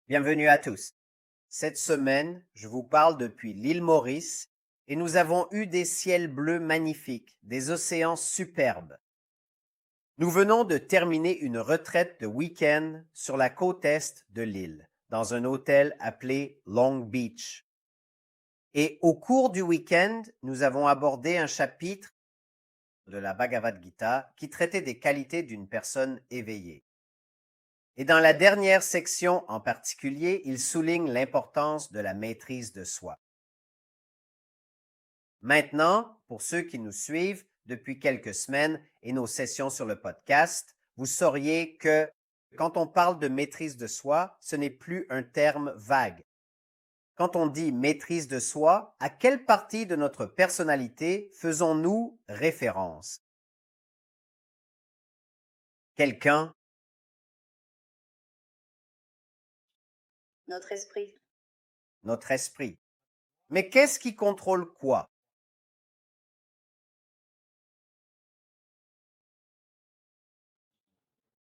Bienvenue à tous. Cette semaine, je vous parle depuis l'île Maurice et nous avons eu des ciels bleus magnifiques, des océans superbes. Nous venons de terminer une retraite de week-end sur la côte est de l'île, dans un hôtel appelé Long Beach. Et au cours du week-end, nous avons abordé un chapitre de la Bhagavad Gita qui traitait des qualités d'une personne éveillée. Et dans la dernière section en particulier, il souligne l'importance de la maîtrise de soi. Maintenant, pour ceux qui nous suivent depuis quelques semaines et nos sessions sur le podcast, vous sauriez que quand on parle de maîtrise de soi, ce n'est plus un terme vague. Quand on dit maîtrise de soi, à quelle partie de notre personnalité faisons-nous référence? Quelqu'un? Notre esprit. Notre esprit. Mais qu'est-ce qui contrôle quoi?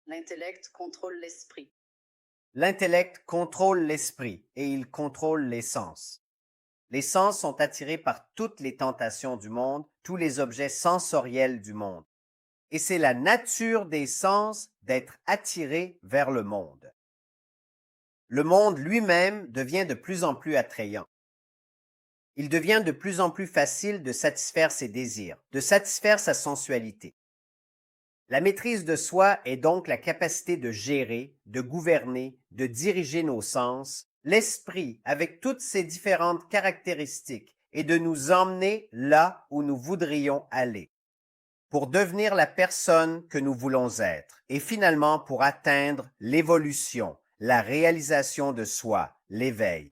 L'intellect contrôle l'esprit. L'intellect contrôle l'esprit et il contrôle les sens. Les sens sont attirés par toutes les tentations du monde, tous les objets sensoriels du monde. Et c'est la nature des sens d'être attirés vers le monde. Le monde lui-même devient de plus en plus attrayant. Il devient de plus en plus facile de satisfaire ses désirs, de satisfaire sa sensualité. La maîtrise de soi est donc la capacité de gérer, de gouverner, de diriger nos sens, l'esprit avec toutes ses différentes caractéristiques et de nous emmener là où nous voudrions aller, pour devenir la personne que nous voulons être et finalement pour atteindre l'évolution, la réalisation de soi, l'éveil.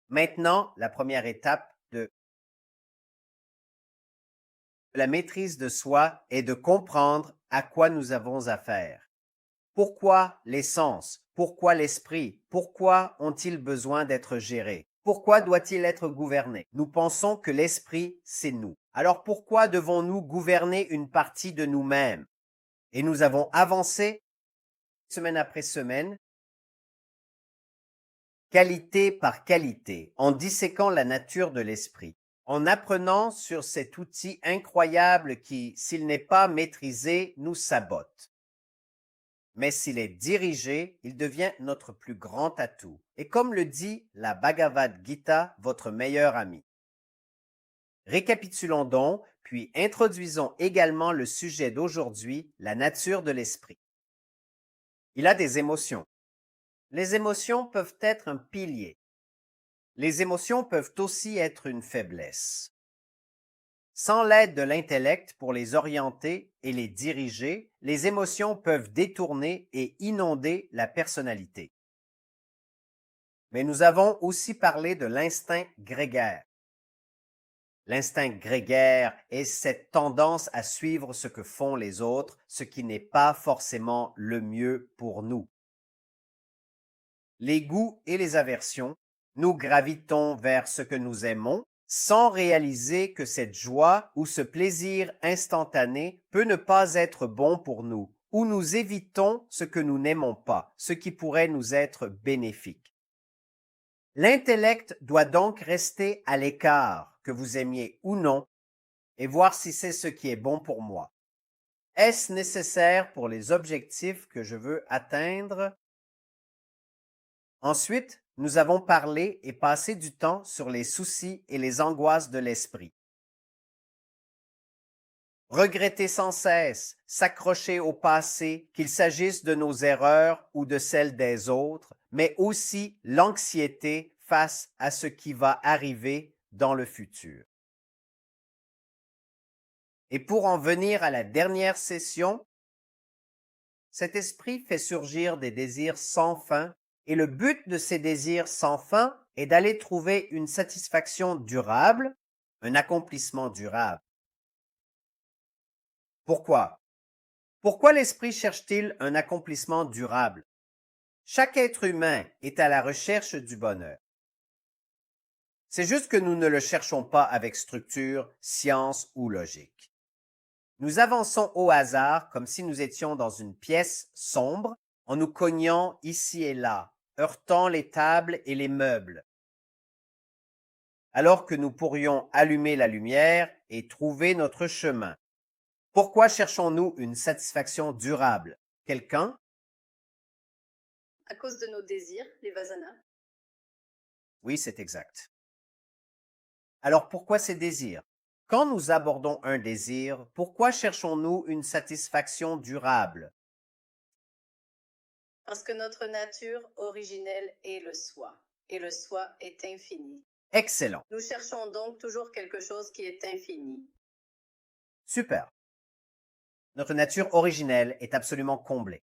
Maintenant, la première étape de la maîtrise de soi est de comprendre à quoi nous avons affaire. Pourquoi les sens? Pourquoi l'esprit? Pourquoi ont-ils besoin d'être gérés? Pourquoi doit-il être gouverné? Nous pensons que l'esprit, c'est nous. Alors pourquoi devons-nous gouverner une partie de nous-mêmes? Et nous avons avancé semaine après semaine, qualité par qualité, en disséquant la nature de l'esprit, en apprenant sur cet outil incroyable qui, s'il n'est pas maîtrisé, nous sabote. Mais s'il est dirigé, il devient notre plus grand atout. Et comme le dit la Bhagavad Gita, votre meilleur ami. Récapitulons donc, puis introduisons également le sujet d'aujourd'hui, la nature de l'esprit. Il a des émotions. Les émotions peuvent être un pilier. Les émotions peuvent aussi être une faiblesse. Sans l'aide de l'intellect pour les orienter et les diriger, les émotions peuvent détourner et inonder la personnalité. Mais nous avons aussi parlé de l'instinct grégaire. L'instinct grégaire est cette tendance à suivre ce que font les autres, ce qui n'est pas forcément le mieux pour nous. Les goûts et les aversions, nous gravitons vers ce que nous aimons sans réaliser que cette joie ou ce plaisir instantané peut ne pas être bon pour nous, ou nous évitons ce que nous n'aimons pas, ce qui pourrait nous être bénéfique. L'intellect doit donc rester à l'écart, que vous aimiez ou non, et voir si c'est ce qui est bon pour moi. Est-ce nécessaire pour les objectifs que je veux atteindre? Ensuite, nous avons parlé et passé du temps sur les soucis et les angoisses de l'esprit. Regretter sans cesse, s'accrocher au passé, qu'il s'agisse de nos erreurs ou de celles des autres, mais aussi l'anxiété face à ce qui va arriver dans le futur. Et pour en venir à la dernière session, cet esprit fait surgir des désirs sans fin et le but de ces désirs sans fin est d'aller trouver une satisfaction durable, un accomplissement durable. Pourquoi? Pourquoi l'esprit cherche-t-il un accomplissement durable? Chaque être humain est à la recherche du bonheur. C'est juste que nous ne le cherchons pas avec structure, science ou logique. Nous avançons au hasard comme si nous étions dans une pièce sombre en nous cognant ici et là, heurtant les tables et les meubles, alors que nous pourrions allumer la lumière et trouver notre chemin. Pourquoi cherchons-nous une satisfaction durable? Quelqu'un? À cause de nos désirs, les vasanas. Oui, c'est exact. Alors pourquoi ces désirs? Quand nous abordons un désir, pourquoi cherchons-nous une satisfaction durable? Parce que notre nature originelle est le soi, et le soi est infini. Excellent. Nous cherchons donc toujours quelque chose qui est infini. Super. Notre nature originelle est absolument comblée.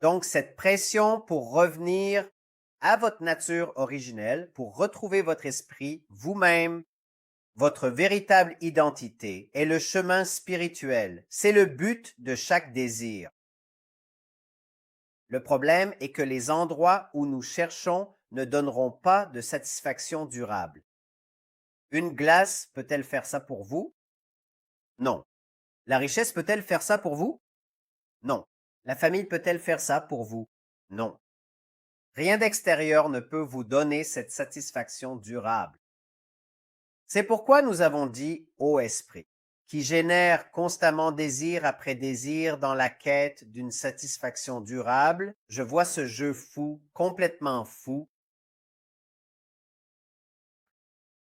Donc, cette pression pour revenir à votre nature originelle, pour retrouver votre esprit, vous-même, votre véritable identité est le chemin spirituel. C'est le but de chaque désir. Le problème est que les endroits où nous cherchons ne donneront pas de satisfaction durable. Une glace peut-elle faire ça pour vous? Non. La richesse peut-elle faire ça pour vous? Non. La famille peut-elle faire ça pour vous? Non. Rien d'extérieur ne peut vous donner cette satisfaction durable. C'est pourquoi nous avons dit ô esprit, qui génère constamment désir après désir dans la quête d'une satisfaction durable. Je vois ce jeu fou, complètement fou.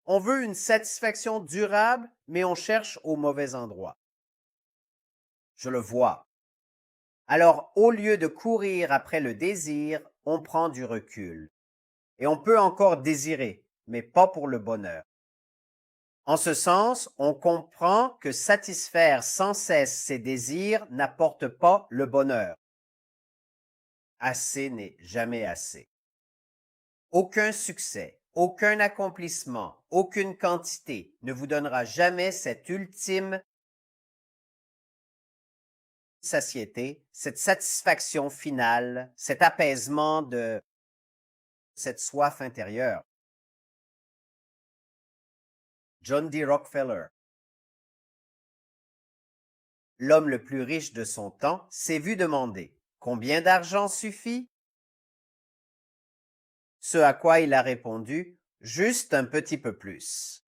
On veut une satisfaction durable, mais on cherche au mauvais endroit. Je le vois. Alors, au lieu de courir après le désir, on prend du recul. Et on peut encore désirer, mais pas pour le bonheur. En ce sens, on comprend que satisfaire sans cesse ses désirs n'apporte pas le bonheur. Assez n'est jamais assez. Aucun succès, aucun accomplissement, aucune quantité ne vous donnera jamais cette ultime satiété, cette satisfaction finale, cet apaisement de cette soif intérieure. John D. Rockefeller, l'homme le plus riche de son temps, s'est vu demander « Combien d'argent suffit ?» Ce à quoi il a répondu « Juste un petit peu plus ».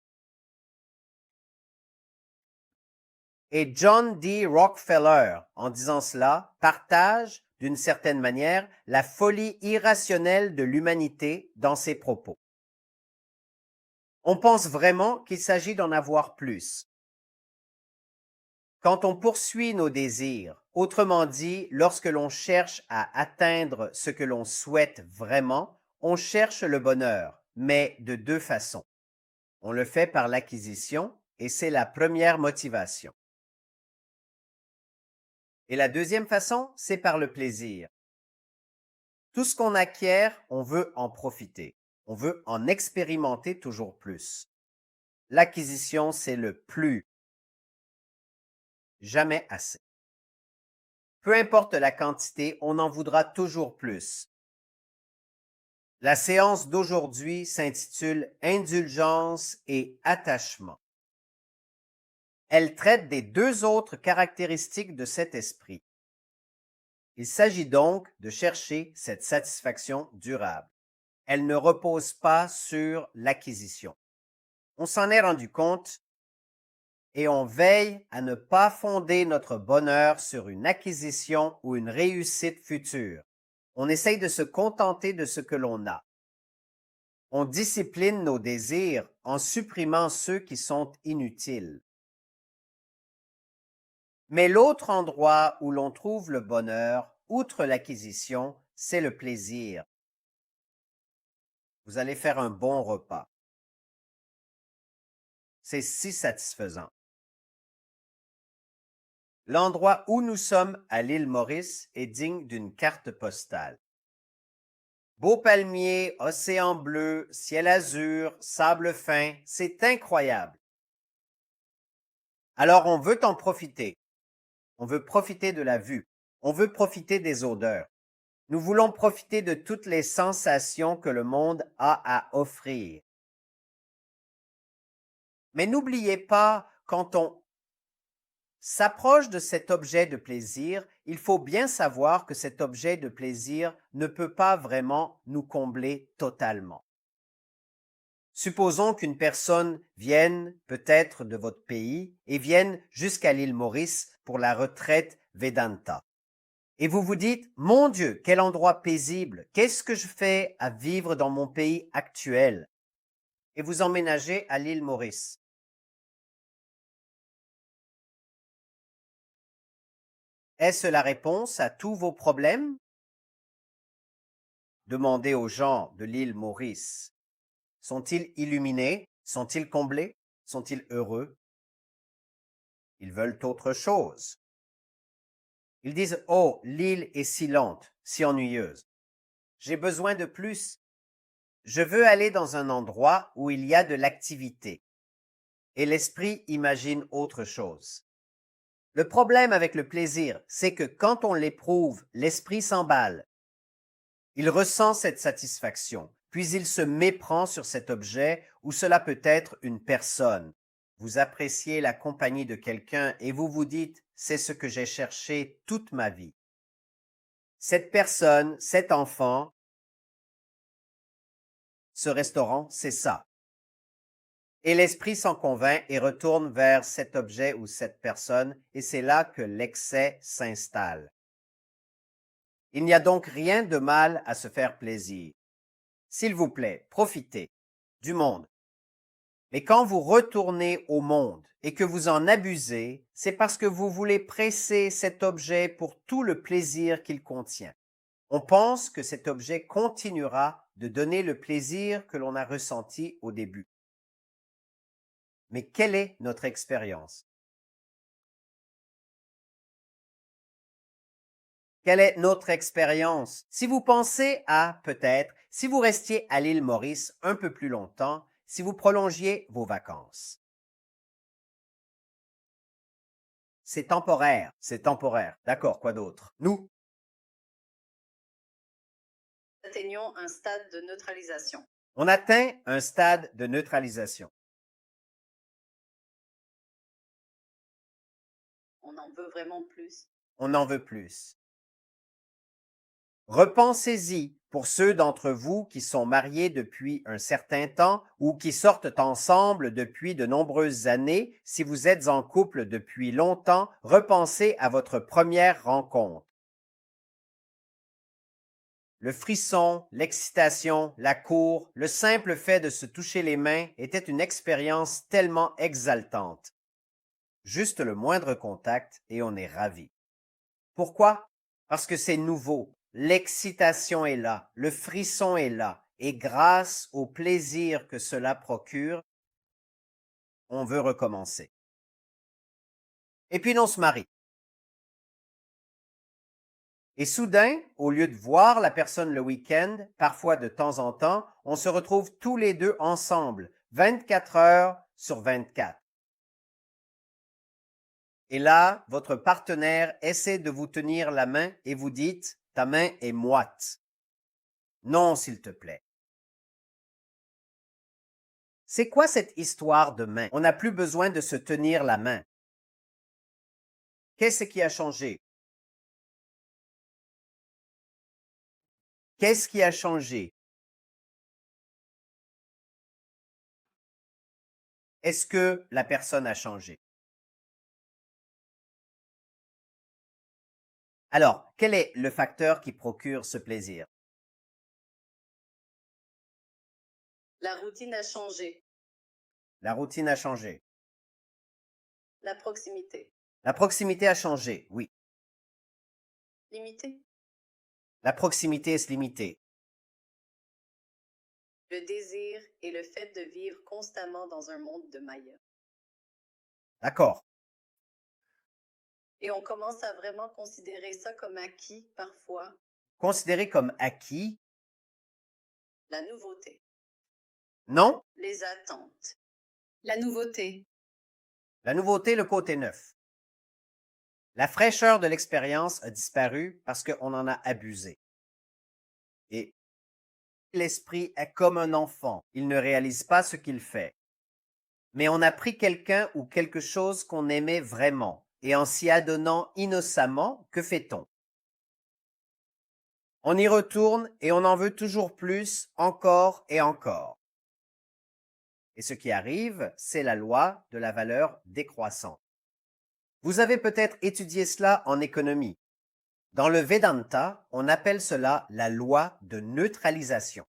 Et John D. Rockefeller, en disant cela, partage, d'une certaine manière, la folie irrationnelle de l'humanité dans ses propos. On pense vraiment qu'il s'agit d'en avoir plus. Quand on poursuit nos désirs, autrement dit, lorsque l'on cherche à atteindre ce que l'on souhaite vraiment, on cherche le bonheur, mais de deux façons. On le fait par l'acquisition et c'est la première motivation. Et la deuxième façon, c'est par le plaisir. Tout ce qu'on acquiert, on veut en profiter. On veut en expérimenter toujours plus. L'acquisition, c'est le plus. Jamais assez. Peu importe la quantité, on en voudra toujours plus. La séance d'aujourd'hui s'intitule Indulgence et attachement. Elle traite des deux autres caractéristiques de cet esprit. Il s'agit donc de chercher cette satisfaction durable. Elle ne repose pas sur l'acquisition. On s'en est rendu compte et on veille à ne pas fonder notre bonheur sur une acquisition ou une réussite future. On essaye de se contenter de ce que l'on a. On discipline nos désirs en supprimant ceux qui sont inutiles. Mais l'autre endroit où l'on trouve le bonheur, outre l'acquisition, c'est le plaisir. Vous allez faire un bon repas. C'est si satisfaisant. L'endroit où nous sommes à l'île Maurice est digne d'une carte postale. Beaux palmiers, océan bleu, ciel azur, sable fin, c'est incroyable. Alors on veut en profiter. On veut profiter de la vue. On veut profiter des odeurs. Nous voulons profiter de toutes les sensations que le monde a à offrir. Mais n'oubliez pas, quand on s'approche de cet objet de plaisir, il faut bien savoir que cet objet de plaisir ne peut pas vraiment nous combler totalement. Supposons qu'une personne vienne peut-être de votre pays et vienne jusqu'à l'île Maurice pour la retraite Vedanta. Et vous vous dites, mon Dieu, quel endroit paisible, qu'est-ce que je fais à vivre dans mon pays actuel? Et vous emménagez à l'île Maurice. Est-ce la réponse à tous vos problèmes? Demandez aux gens de l'île Maurice. Sont-ils illuminés? Sont-ils comblés? Sont-ils heureux? Ils veulent autre chose. Ils disent, oh, l'île est si lente, si ennuyeuse. J'ai besoin de plus. Je veux aller dans un endroit où il y a de l'activité. Et l'esprit imagine autre chose. Le problème avec le plaisir, c'est que quand on l'éprouve, l'esprit s'emballe. Il ressent cette satisfaction, puis il se méprend sur cet objet ou cela peut être une personne. Vous appréciez la compagnie de quelqu'un et vous vous dites, c'est ce que j'ai cherché toute ma vie. Cette personne, cet enfant, ce restaurant, c'est ça. Et l'esprit s'en convainc et retourne vers cet objet ou cette personne, et c'est là que l'excès s'installe. Il n'y a donc rien de mal à se faire plaisir. S'il vous plaît, profitez du monde. Mais quand vous retournez au monde et que vous en abusez, c'est parce que vous voulez presser cet objet pour tout le plaisir qu'il contient. On pense que cet objet continuera de donner le plaisir que l'on a ressenti au début. Mais quelle est notre expérience? Quelle est notre expérience? Si vous pensez à, peut-être, si vous restiez à l'île Maurice un peu plus longtemps, si vous prolongiez vos vacances. C'est temporaire, c'est temporaire. D'accord, quoi d'autre? Nous Atteignons un stade de neutralisation. on atteint un stade de neutralisation. On en veut vraiment plus. On en veut plus. Repensez-y pour ceux d'entre vous qui sont mariés depuis un certain temps ou qui sortent ensemble depuis de nombreuses années. Si vous êtes en couple depuis longtemps, repensez à votre première rencontre. Le frisson, l'excitation, la cour, le simple fait de se toucher les mains était une expérience tellement exaltante. Juste le moindre contact et on est ravi. Pourquoi? Parce que c'est nouveau. L'excitation est là, le frisson est là, et grâce au plaisir que cela procure, on veut recommencer. Et puis on se marie. Et soudain, au lieu de voir la personne le week-end, parfois de temps en temps, on se retrouve tous les deux ensemble, 24 heures sur 24. Et là, votre partenaire essaie de vous tenir la main et vous dites, ta main est moite. Non, s'il te plaît. C'est quoi cette histoire de main? On n'a plus besoin de se tenir la main. Qu'est-ce qui a changé? Qu'est-ce qui a changé? Est-ce que la personne a changé? Alors, quel est le facteur qui procure ce plaisir? La routine a changé. La routine a changé. La proximité. La proximité a changé, oui. Limité. La proximité est limitée. Le désir et le fait de vivre constamment dans un monde de Maya. D'accord. Et on commence à vraiment considérer ça comme acquis parfois. Considéré comme acquis? La nouveauté. Non. Les attentes. La nouveauté. La nouveauté, le côté neuf. La fraîcheur de l'expérience a disparu parce qu'on en a abusé. Et l'esprit est comme un enfant. Il ne réalise pas ce qu'il fait. Mais on a pris quelqu'un ou quelque chose qu'on aimait vraiment. et en s'y adonnant innocemment, que fait-on? On y retourne et on en veut toujours plus, encore et encore. Et ce qui arrive, c'est la loi de la valeur décroissante. Vous avez peut-être étudié cela en économie. Dans le Vedanta, on appelle cela la loi de neutralisation.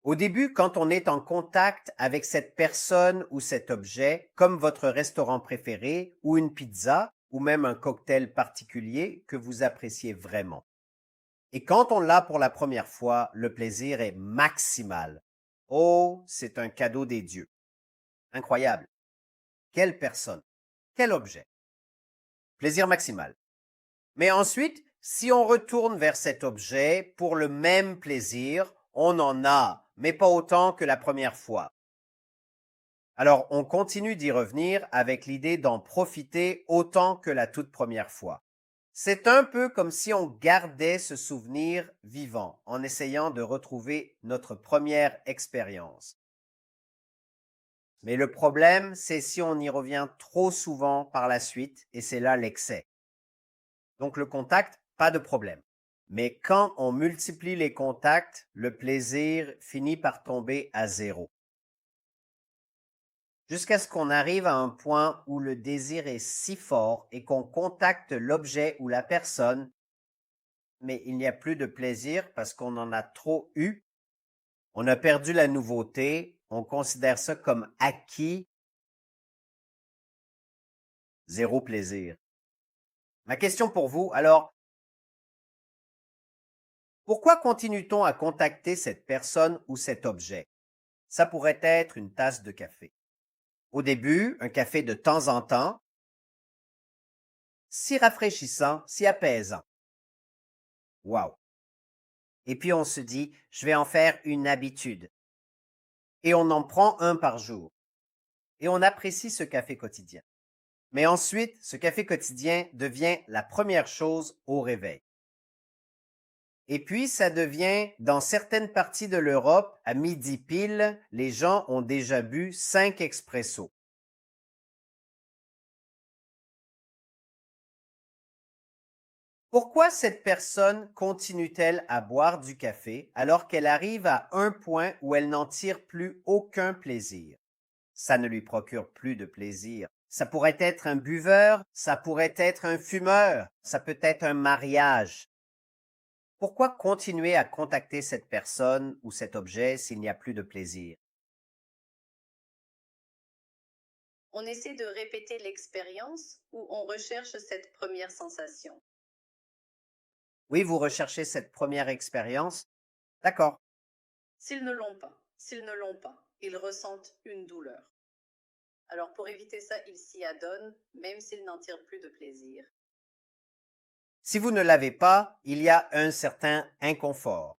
Au début, quand on est en contact avec cette personne ou cet objet, comme votre restaurant préféré ou une pizza ou même un cocktail particulier que vous appréciez vraiment. Et quand on l'a pour la première fois, le plaisir est maximal. Oh, c'est un cadeau des dieux. Incroyable. Quelle personne? Quel objet? Plaisir maximal. Mais ensuite, si on retourne vers cet objet pour le même plaisir, on en a, mais pas autant que la première fois. Alors, on continue d'y revenir avec l'idée d'en profiter autant que la toute première fois. C'est un peu comme si on gardait ce souvenir vivant en essayant de retrouver notre première expérience. Mais le problème, c'est si on y revient trop souvent par la suite, et c'est là l'excès. Donc le contact, pas de problème. Mais quand on multiplie les contacts, le plaisir finit par tomber à zéro. Jusqu'à ce qu'on arrive à un point où le désir est si fort et qu'on contacte l'objet ou la personne, mais il n'y a plus de plaisir parce qu'on en a trop eu. On a perdu la nouveauté, on considère ça comme acquis, zéro plaisir. Ma question pour vous, alors, pourquoi continue-t-on à contacter cette personne ou cet objet? Ça pourrait être une tasse de café. Au début, un café de temps en temps, si rafraîchissant, si apaisant. Wow! Et puis on se dit, je vais en faire une habitude. Et on en prend un par jour. Et on apprécie ce café quotidien. Mais ensuite, ce café quotidien devient la première chose au réveil. Et puis, ça devient, dans certaines parties de l'Europe, à midi pile, les gens ont déjà bu 5 expressos. Pourquoi cette personne continue-t-elle à boire du café alors qu'elle arrive à un point où elle n'en tire plus aucun plaisir? Ça ne lui procure plus de plaisir. Ça pourrait être un buveur, ça pourrait être un fumeur, ça peut être un mariage. Pourquoi continuer à contacter cette personne ou cet objet s'il n'y a plus de plaisir? On essaie de répéter l'expérience ou on recherche cette première sensation. Oui, vous recherchez cette première expérience. D'accord. S'ils ne l'ont pas, ils ressentent une douleur. Alors pour éviter ça, ils s'y adonnent, même s'ils n'en tirent plus de plaisir. Si vous ne l'avez pas, il y a un certain inconfort.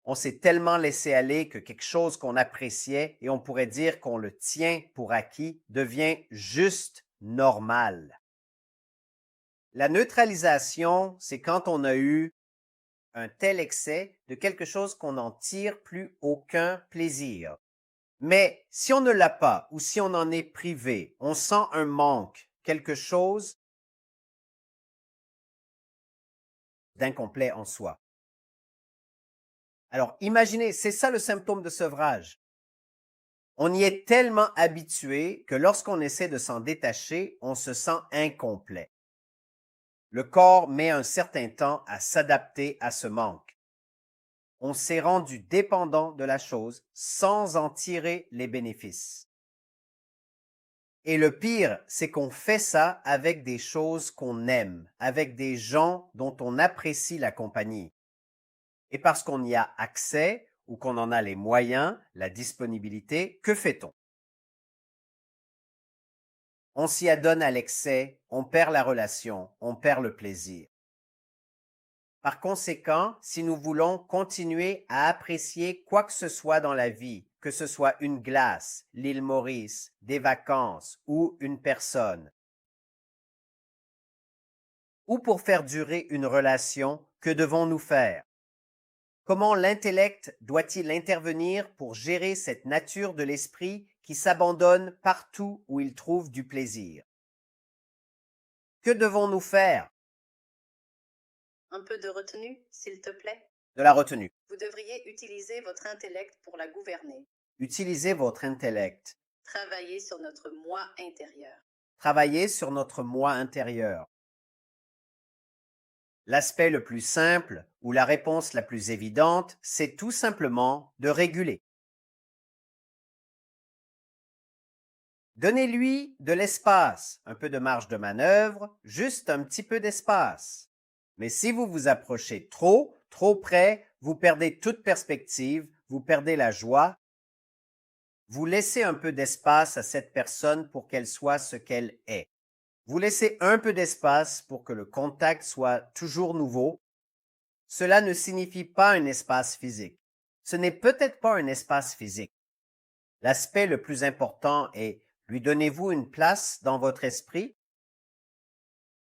On s'est tellement laissé aller que quelque chose qu'on appréciait et on pourrait dire qu'on le tient pour acquis devient juste normal. La neutralisation, c'est quand on a eu un tel excès de quelque chose qu'on n'en tire plus aucun plaisir. Mais si on ne l'a pas ou si on en est privé, on sent un manque, quelque chose d'incomplet en soi. Alors imaginez, c'est ça le symptôme de sevrage. On y est tellement habitué que lorsqu'on essaie de s'en détacher, on se sent incomplet. Le corps met un certain temps à s'adapter à ce manque. On s'est rendu dépendant de la chose sans en tirer les bénéfices. Et le pire, c'est qu'on fait ça avec des choses qu'on aime, avec des gens dont on apprécie la compagnie. Et parce qu'on y a accès ou qu'on en a les moyens, la disponibilité, que fait-on? On s'y adonne à l'excès, on perd la relation, on perd le plaisir. Par conséquent, si nous voulons continuer à apprécier quoi que ce soit dans la vie, que ce soit une glace, l'île Maurice, des vacances ou une personne, ou pour faire durer une relation, que devons-nous faire? Comment l'intellect doit-il intervenir pour gérer cette nature de l'esprit qui s'abandonne partout où il trouve du plaisir. Que devons-nous faire? Un peu de retenue, s'il te plaît. De la retenue. Vous devriez utiliser votre intellect pour la gouverner. Utilisez votre intellect. Travaillez sur notre moi intérieur. Travaillez sur notre moi intérieur. L'aspect le plus simple ou la réponse la plus évidente, c'est tout simplement de réguler. Donnez-lui de l'espace, un peu de marge de manœuvre, juste un petit peu d'espace. Mais si vous vous approchez trop, trop près, vous perdez toute perspective, vous perdez la joie. Vous laissez un peu d'espace à cette personne pour qu'elle soit ce qu'elle est. Vous laissez un peu d'espace pour que le contact soit toujours nouveau. Cela ne signifie pas un espace physique. Ce n'est peut-être pas un espace physique. L'aspect le plus important est: lui donnez-vous une place dans votre esprit?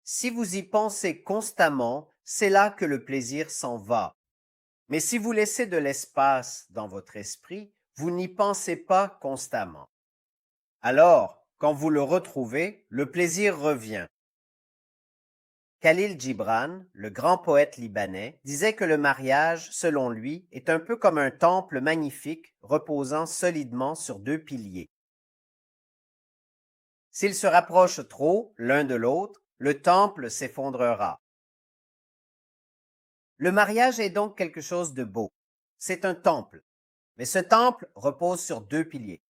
Si vous y pensez constamment, c'est là que le plaisir s'en va. Mais si vous laissez de l'espace dans votre esprit, vous n'y pensez pas constamment. Alors, quand vous le retrouvez, le plaisir revient. Khalil Gibran, le grand poète libanais, disait que le mariage, selon lui, est un peu comme un temple magnifique reposant solidement sur deux piliers. S'ils se rapprochent trop l'un de l'autre, le temple s'effondrera. Le mariage est donc quelque chose de beau. C'est un temple. Mais ce temple repose sur deux piliers.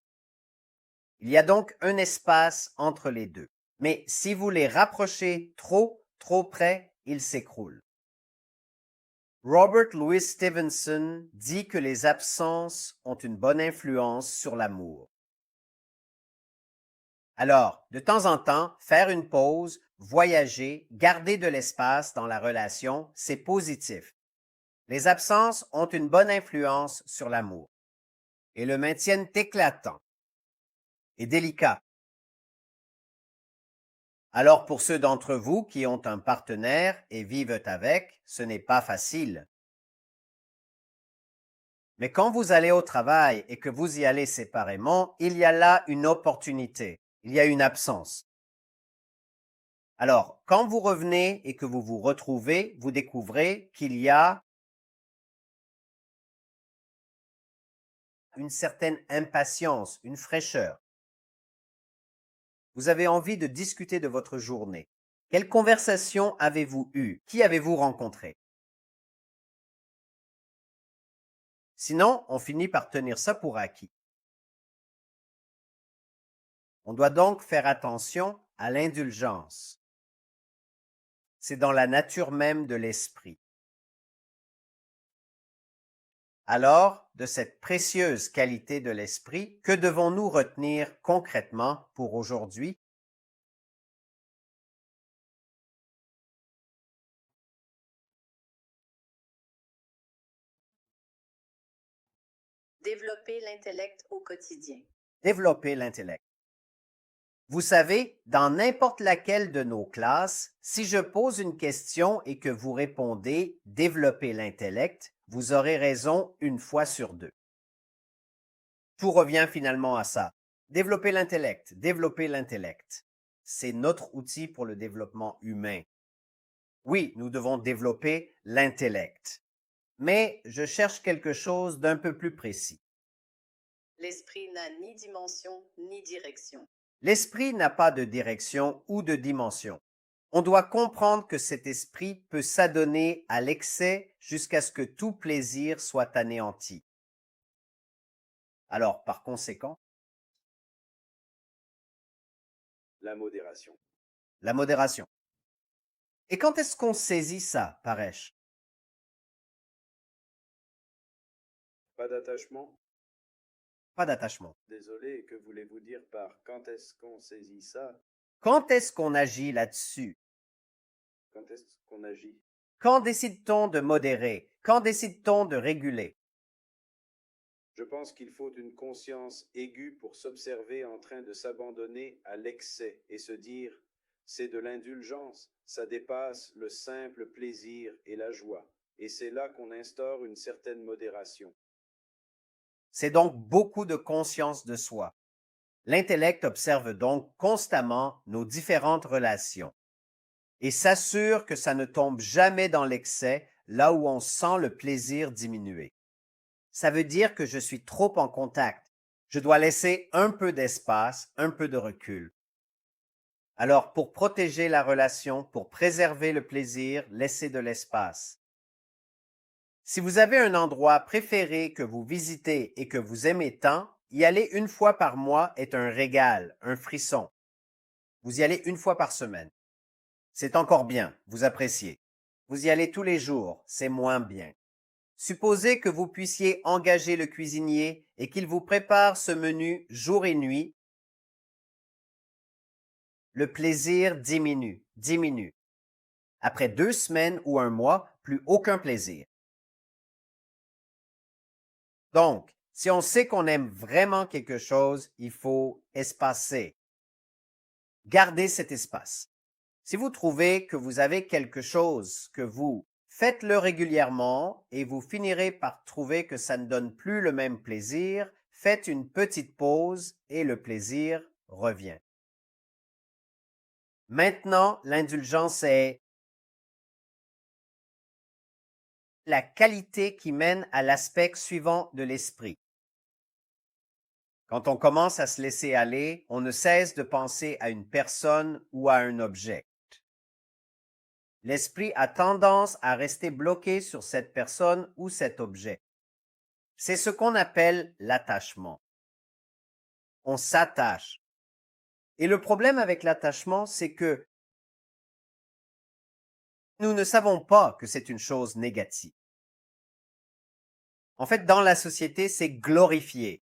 Il y a donc un espace entre les deux. Mais si vous les rapprochez trop, trop près, ils s'écroulent. Robert Louis Stevenson dit que les absences ont une bonne influence sur l'amour. Alors, de temps en temps, faire une pause, voyager, garder de l'espace dans la relation, c'est positif. Les absences ont une bonne influence sur l'amour et le maintiennent éclatant et délicat. Alors pour ceux d'entre vous qui ont un partenaire et vivent avec, ce n'est pas facile. Mais quand vous allez au travail et que vous y allez séparément, il y a là une opportunité, il y a une absence. Alors, quand vous revenez et que vous vous retrouvez, vous découvrez qu'il y a une certaine impatience, une fraîcheur. Vous avez envie de discuter de votre journée. Quelle conversation avez-vous eue? Qui avez-vous rencontré? Sinon, on finit par tenir ça pour acquis. On doit donc faire attention à l'indulgence. C'est dans la nature même de l'esprit. Alors, de cette précieuse qualité de l'esprit, que devons-nous retenir concrètement pour aujourd'hui? Développer l'intellect au quotidien. Développer l'intellect. Vous savez, dans n'importe laquelle de nos classes, si je pose une question et que vous répondez développer l'intellect, vous aurez raison une fois sur deux. Tout revient finalement à ça. Développer l'intellect, développer l'intellect. C'est notre outil pour le développement humain. Oui, nous devons développer l'intellect. Mais je cherche quelque chose d'un peu plus précis. L'esprit n'a ni dimension ni direction. L'esprit n'a pas de direction ou de dimension. On doit comprendre que cet esprit peut s'adonner à l'excès jusqu'à ce que tout plaisir soit anéanti. Alors, par conséquent, La modération. la modération. Et quand est-ce qu'on saisit ça, Paresh? Pas d'attachement. Pas d'attachement. Désolé, que voulez-vous dire par quand est-ce qu'on saisit ça? Quand est-ce qu'on agit là-dessus? Quand est-ce qu'on agit? Quand décide-t-on de modérer? Quand décide-t-on de réguler? Je pense qu'il faut une conscience aiguë pour s'observer en train de s'abandonner à l'excès et se dire c'est de l'indulgence, ça dépasse le simple plaisir et la joie. Et c'est là qu'on instaure une certaine modération. C'est donc beaucoup de conscience de soi. L'intellect observe donc constamment nos différentes relations et s'assure que ça ne tombe jamais dans l'excès là où on sent le plaisir diminuer. Ça veut dire que je suis trop en contact. Je dois laisser un peu d'espace, un peu de recul. Alors, pour protéger la relation, pour préserver le plaisir, laissez de l'espace. Si vous avez un endroit préféré que vous visitez et que vous aimez tant, y aller une fois par mois est un régal, un frisson. Vous y allez une fois par semaine. C'est encore bien, vous appréciez. Vous y allez tous les jours, c'est moins bien. Supposez que vous puissiez engager le cuisinier et qu'il vous prépare ce menu jour et nuit. Le plaisir diminue. Après 2 semaines ou un mois, plus aucun plaisir. Donc, si on sait qu'on aime vraiment quelque chose, il faut espacer. Gardez cet espace. Si vous trouvez que vous avez quelque chose que vous faites-le régulièrement et vous finirez par trouver que ça ne donne plus le même plaisir, faites une petite pause et le plaisir revient. Maintenant, l'indulgence est la qualité qui mène à l'aspect suivant de l'esprit. Quand on commence à se laisser aller, on ne cesse de penser à une personne ou à un objet. L'esprit a tendance à rester bloqué sur cette personne ou cet objet. C'est ce qu'on appelle l'attachement. On s'attache. Et le problème avec l'attachement, c'est que nous ne savons pas que c'est une chose négative. En fait, dans la société, c'est glorifié.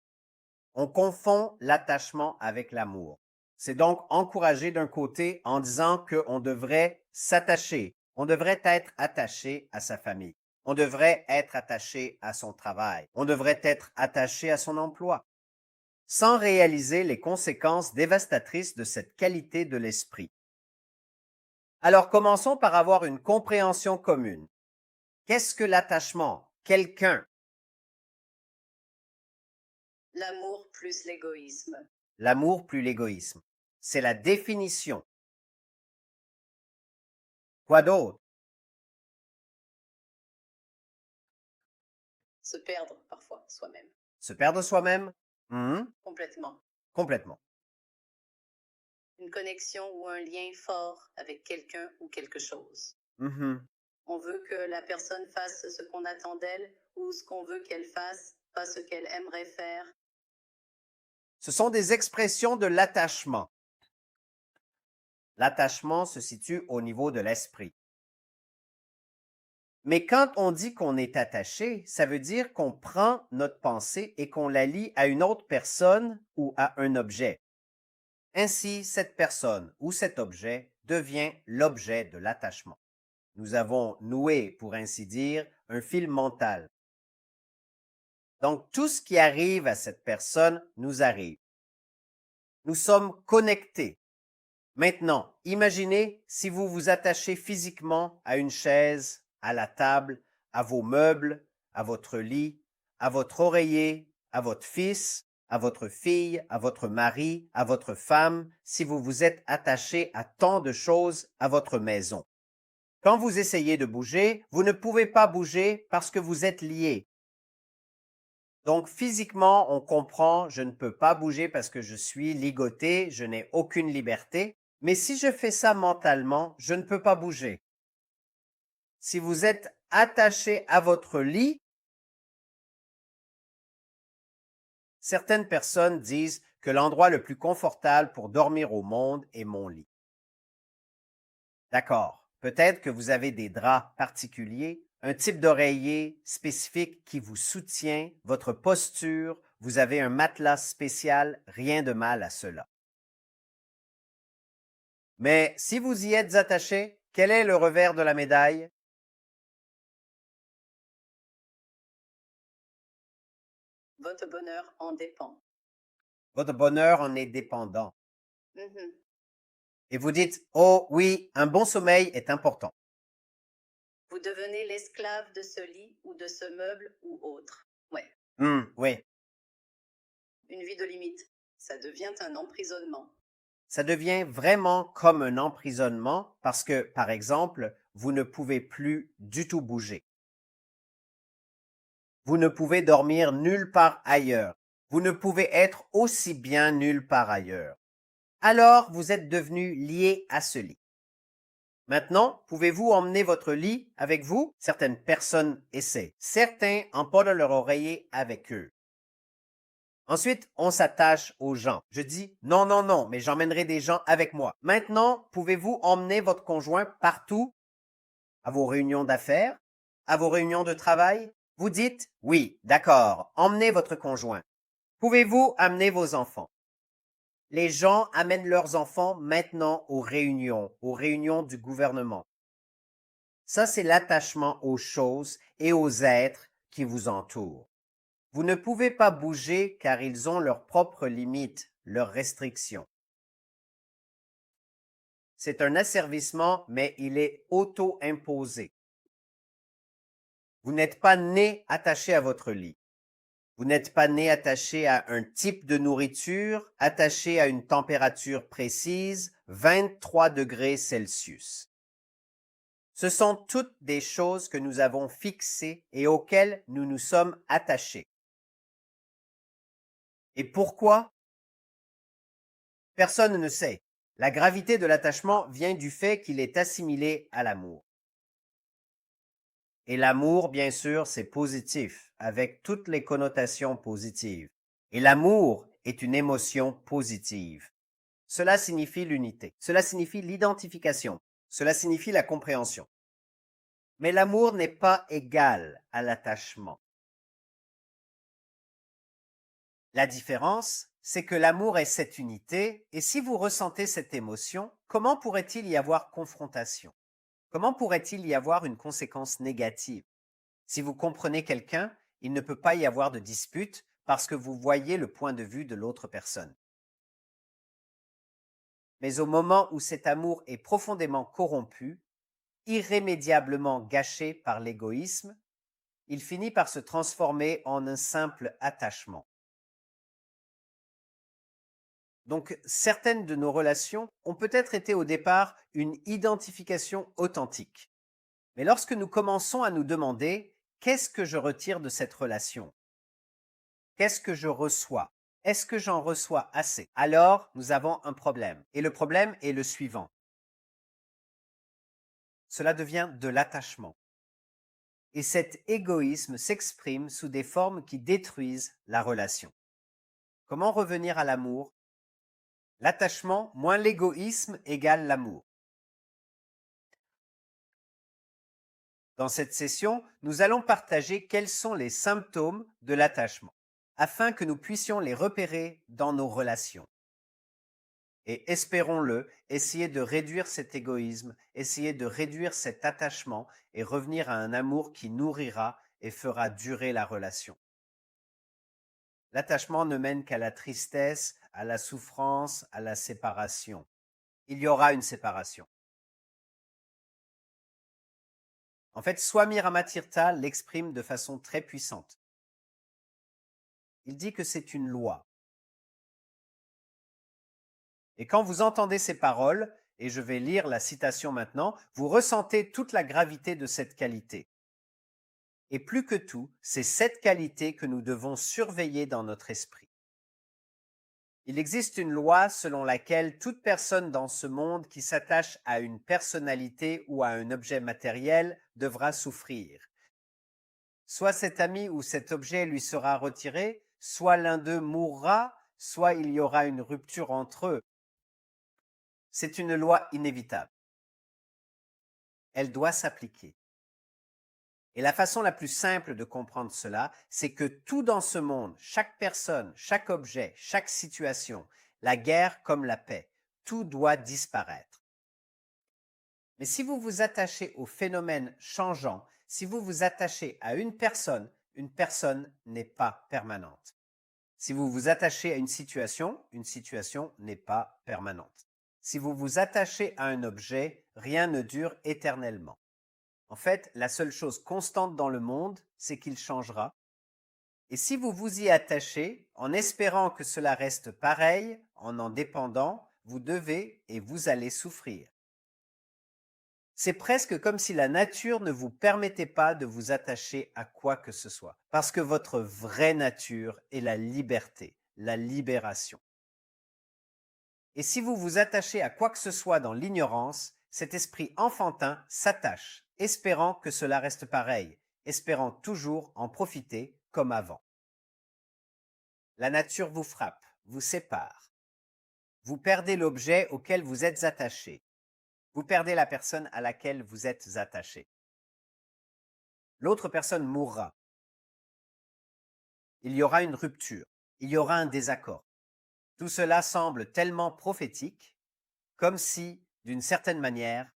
On confond l'attachement avec l'amour. C'est donc encouragé d'un côté en disant qu'on devrait s'attacher, on devrait être attaché à sa famille, on devrait être attaché à son travail, on devrait être attaché à son emploi, sans réaliser les conséquences dévastatrices de cette qualité de l'esprit. Alors commençons par avoir une compréhension commune. Qu'est-ce que l'attachement? Quelqu'un. L'amour plus l'égoïsme. L'amour plus l'égoïsme. C'est la définition. Quoi d'autre? Se perdre parfois soi-même. Se perdre soi-même? Complètement. Complètement. Une connexion ou un lien fort avec quelqu'un ou quelque chose. Mhm. On veut que la personne fasse ce qu'on attend d'elle ou ce qu'on veut qu'elle fasse, pas ce qu'elle aimerait faire. Ce sont des expressions de l'attachement. L'attachement se situe au niveau de l'esprit. Mais quand on dit qu'on est attaché, ça veut dire qu'on prend notre pensée et qu'on la lie à une autre personne ou à un objet. Ainsi, cette personne ou cet objet devient l'objet de l'attachement. Nous avons noué, pour ainsi dire, un fil mental. Donc, tout ce qui arrive à cette personne nous arrive. Nous sommes connectés. Maintenant, imaginez si vous vous attachez physiquement à une chaise, à la table, à vos meubles, à votre lit, à votre oreiller, à votre fils, à votre fille, à votre mari, à votre femme, si vous vous êtes attaché à tant de choses à votre maison. Quand vous essayez de bouger, vous ne pouvez pas bouger parce que vous êtes lié. Donc, physiquement, on comprend, je ne peux pas bouger parce que je suis ligoté, je n'ai aucune liberté. Mais si je fais ça mentalement, je ne peux pas bouger. Si vous êtes attaché à votre lit, certaines personnes disent que l'endroit le plus confortable pour dormir au monde est mon lit. D'accord. Peut-être que vous avez des draps particuliers, un type d'oreiller spécifique qui vous soutient, votre posture, vous avez un matelas spécial, rien de mal à cela. Mais si vous y êtes attaché, quel est le revers de la médaille? Votre bonheur en dépend. Votre bonheur en est dépendant. Mhm. Et vous dites, oh oui, un bon sommeil est important. Vous devenez l'esclave de ce lit ou de ce meuble ou autre. Ouais. Oui, Une vie de limite. Ça devient un emprisonnement. Ça devient vraiment comme un emprisonnement parce que, par exemple, vous ne pouvez plus du tout bouger. Vous ne pouvez dormir nulle part ailleurs. Vous ne pouvez être aussi bien nulle part ailleurs. Alors, vous êtes devenu lié à ce lit. Maintenant, pouvez-vous emmener votre lit avec vous? Certaines personnes essaient. Certains emportent leur oreiller avec eux. Ensuite, on s'attache aux gens. Je dis non, non, non, mais j'emmènerai des gens avec moi. Maintenant, pouvez-vous emmener votre conjoint partout? À vos réunions d'affaires? À vos réunions de travail? Vous dites oui, d'accord, emmenez votre conjoint. Pouvez-vous amener vos enfants? Les gens amènent leurs enfants maintenant aux réunions du gouvernement. Ça, c'est l'attachement aux choses et aux êtres qui vous entourent. Vous ne pouvez pas bouger car ils ont leurs propres limites, leurs restrictions. C'est un asservissement, mais il est auto-imposé. Vous n'êtes pas né attaché à votre lit. Vous n'êtes pas né attaché à un type de nourriture, attaché à une température précise, 23 degrés Celsius. Ce sont toutes des choses que nous avons fixées et auxquelles nous nous sommes attachés. Et pourquoi? Personne ne sait. La gravité de l'attachement vient du fait qu'il est assimilé à l'amour. Et l'amour, bien sûr, c'est positif, avec toutes les connotations positives. Et l'amour est une émotion positive. Cela signifie l'unité. Cela signifie l'identification. Cela signifie la compréhension. Mais l'amour n'est pas égal à l'attachement. La différence, c'est que l'amour est cette unité, et si vous ressentez cette émotion, comment pourrait-il y avoir confrontation? Comment pourrait-il y avoir une conséquence négative? Si vous comprenez quelqu'un, il ne peut pas y avoir de dispute parce que vous voyez le point de vue de l'autre personne. Mais au moment où cet amour est profondément corrompu, irrémédiablement gâché par l'égoïsme, il finit par se transformer en un simple attachement. Donc, certaines de nos relations ont peut-être été au départ une identification authentique. Mais lorsque nous commençons à nous demander qu'est-ce que je retire de cette relation? Qu'est-ce que je reçois? Est-ce que j'en reçois assez? Alors, nous avons un problème. Et le problème est le suivant. Cela devient de l'attachement. Et cet égoïsme s'exprime sous des formes qui détruisent la relation. Comment revenir à l'amour? L'attachement moins l'égoïsme égale l'amour. Dans cette session, nous allons partager quels sont les symptômes de l'attachement, afin que nous puissions les repérer dans nos relations. Et espérons-le, essayer de réduire cet égoïsme, essayer de réduire cet attachement et revenir à un amour qui nourrira et fera durer la relation. L'attachement ne mène qu'à la tristesse, à la souffrance, à la séparation. Il y aura une séparation. En fait, Swami Ramatirtha l'exprime de façon très puissante. Il dit que c'est une loi. Et quand vous entendez ces paroles, et je vais lire la citation maintenant, vous ressentez toute la gravité de cette qualité. Et plus que tout, c'est cette qualité que nous devons surveiller dans notre esprit. Il existe une loi selon laquelle toute personne dans ce monde qui s'attache à une personnalité ou à un objet matériel devra souffrir. Soit cet ami ou cet objet lui sera retiré, soit l'un d'eux mourra, soit il y aura une rupture entre eux. C'est une loi inévitable. Elle doit s'appliquer. Et la façon la plus simple de comprendre cela, c'est que tout dans ce monde, chaque personne, chaque objet, chaque situation, la guerre comme la paix, tout doit disparaître. Mais si vous vous attachez au phénomène changeant, si vous vous attachez à une personne n'est pas permanente. Si vous vous attachez à une situation n'est pas permanente. Si vous vous attachez à un objet, rien ne dure éternellement. En fait, la seule chose constante dans le monde, c'est qu'il changera. Et si vous vous y attachez, en espérant que cela reste pareil, en dépendant, vous devez et vous allez souffrir. C'est presque comme si la nature ne vous permettait pas de vous attacher à quoi que ce soit, parce que votre vraie nature est la liberté, la libération. Et si vous vous attachez à quoi que ce soit dans l'ignorance, cet esprit enfantin s'attache, espérant que cela reste pareil, espérant toujours en profiter comme avant. La nature vous frappe, vous sépare. Vous perdez l'objet auquel vous êtes attaché. Vous perdez la personne à laquelle vous êtes attaché. L'autre personne mourra. Il y aura une rupture. Il y aura un désaccord. Tout cela semble tellement prophétique, comme si, d'une certaine manière,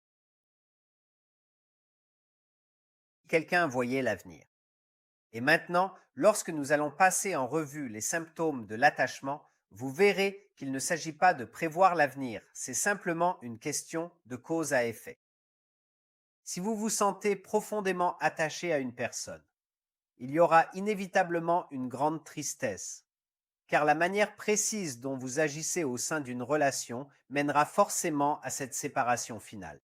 quelqu'un voyait l'avenir. Et maintenant, lorsque nous allons passer en revue les symptômes de l'attachement, vous verrez qu'il ne s'agit pas de prévoir l'avenir, c'est simplement une question de cause à effet. Si vous vous sentez profondément attaché à une personne, il y aura inévitablement une grande tristesse, car la manière précise dont vous agissez au sein d'une relation mènera forcément à cette séparation finale.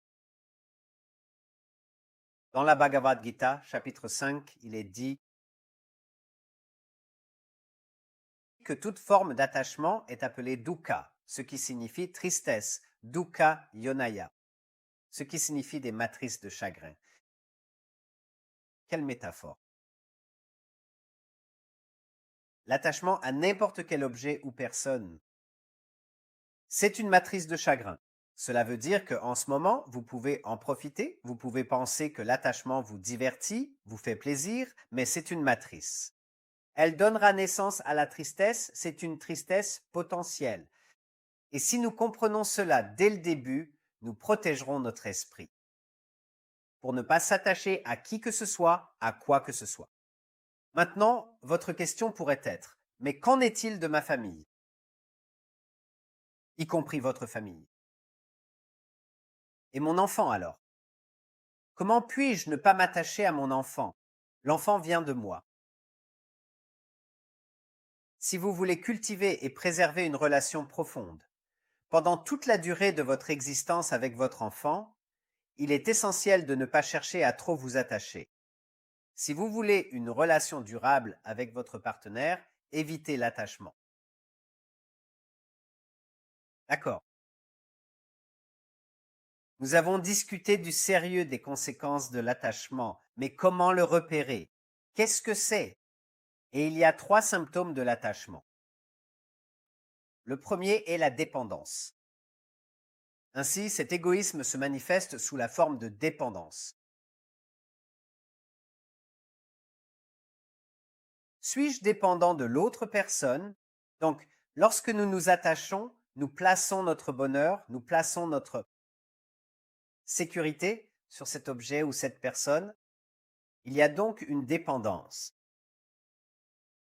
Dans la Bhagavad Gita, chapitre 5, il est dit que toute forme d'attachement est appelée dukkha, ce qui signifie tristesse, dukkha yonaya, ce qui signifie des matrices de chagrin. Quelle métaphore! L'attachement à n'importe quel objet ou personne, c'est une matrice de chagrin. Cela veut dire qu'en ce moment, vous pouvez en profiter, vous pouvez penser que l'attachement vous divertit, vous fait plaisir, mais c'est une matrice. Elle donnera naissance à la tristesse, c'est une tristesse potentielle. Et si nous comprenons cela dès le début, nous protégerons notre esprit pour ne pas s'attacher à qui que ce soit, à quoi que ce soit. Maintenant, votre question pourrait être, mais qu'en est-il de ma famille, y compris votre famille? Et mon enfant alors? Comment puis-je ne pas m'attacher à mon enfant? L'enfant vient de moi. Si vous voulez cultiver et préserver une relation profonde, pendant toute la durée de votre existence avec votre enfant, il est essentiel de ne pas chercher à trop vous attacher. Si vous voulez une relation durable avec votre partenaire, évitez l'attachement. D'accord. Nous avons discuté du sérieux des conséquences de l'attachement, mais comment le repérer? Qu'est-ce que c'est? Et il y a 3 symptômes de l'attachement. Le premier est la dépendance. Ainsi, cet égoïsme se manifeste sous la forme de dépendance. Suis-je dépendant de l'autre personne? Donc, lorsque nous nous attachons, nous plaçons notre bonheur, nous plaçons notre sécurité sur cet objet ou cette personne. Il y a donc une dépendance.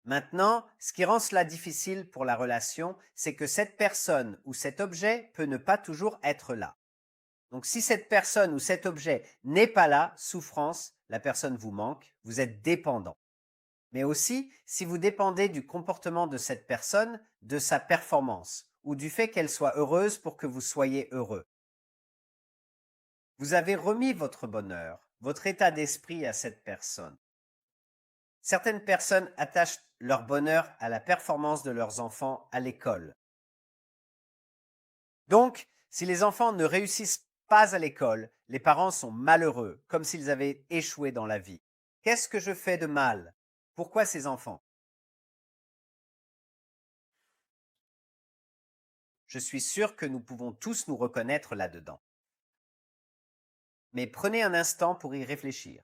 Maintenant, ce qui rend cela difficile pour la relation, c'est que cette personne ou cet objet peut ne pas toujours être là. Donc si cette personne ou cet objet n'est pas là, souffrance, la personne vous manque, vous êtes dépendant. Mais aussi, si vous dépendez du comportement de cette personne, de sa performance, ou du fait qu'elle soit heureuse pour que vous soyez heureux. Vous avez remis votre bonheur, votre état d'esprit à cette personne. Certaines personnes attachent leur bonheur à la performance de leurs enfants à l'école. Donc, si les enfants ne réussissent pas à l'école, les parents sont malheureux, comme s'ils avaient échoué dans la vie. Qu'est-ce que je fais de mal? Pourquoi ces enfants? Je suis sûr que nous pouvons tous nous reconnaître là-dedans. Mais prenez un instant pour y réfléchir.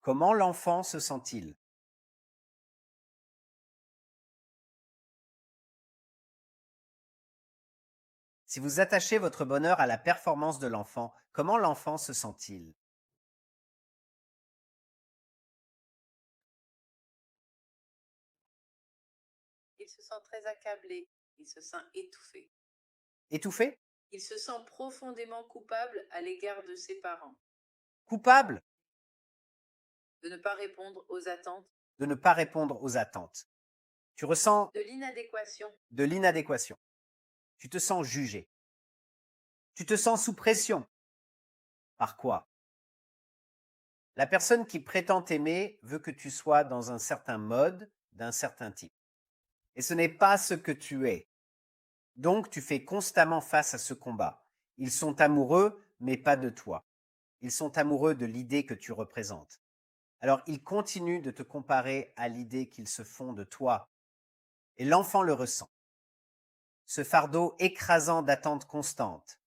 Comment l'enfant se sent-il? Si vous attachez votre bonheur à la performance de l'enfant, comment l'enfant se sent-il? Il se sent très accablé, il se sent étouffé. Étouffé? Il se sent profondément coupable à l'égard de ses parents, Coupable? de ne pas répondre aux attentes de ne pas répondre aux attentes. Tu ressens de l'inadéquation, de l'inadéquation. Tu te sens jugé. Tu te sens sous pression. Par quoi? La personne qui prétend t'aimer veut que tu sois dans un certain mode, d'un certain type. Et ce n'est pas ce que tu es. Donc tu fais constamment face à ce combat. Ils sont amoureux, mais pas de toi. Ils sont amoureux de l'idée que tu représentes. Alors ils continuent de te comparer à l'idée qu'ils se font de toi. Et l'enfant le ressent. Ce fardeau écrasant d'attentes constantes,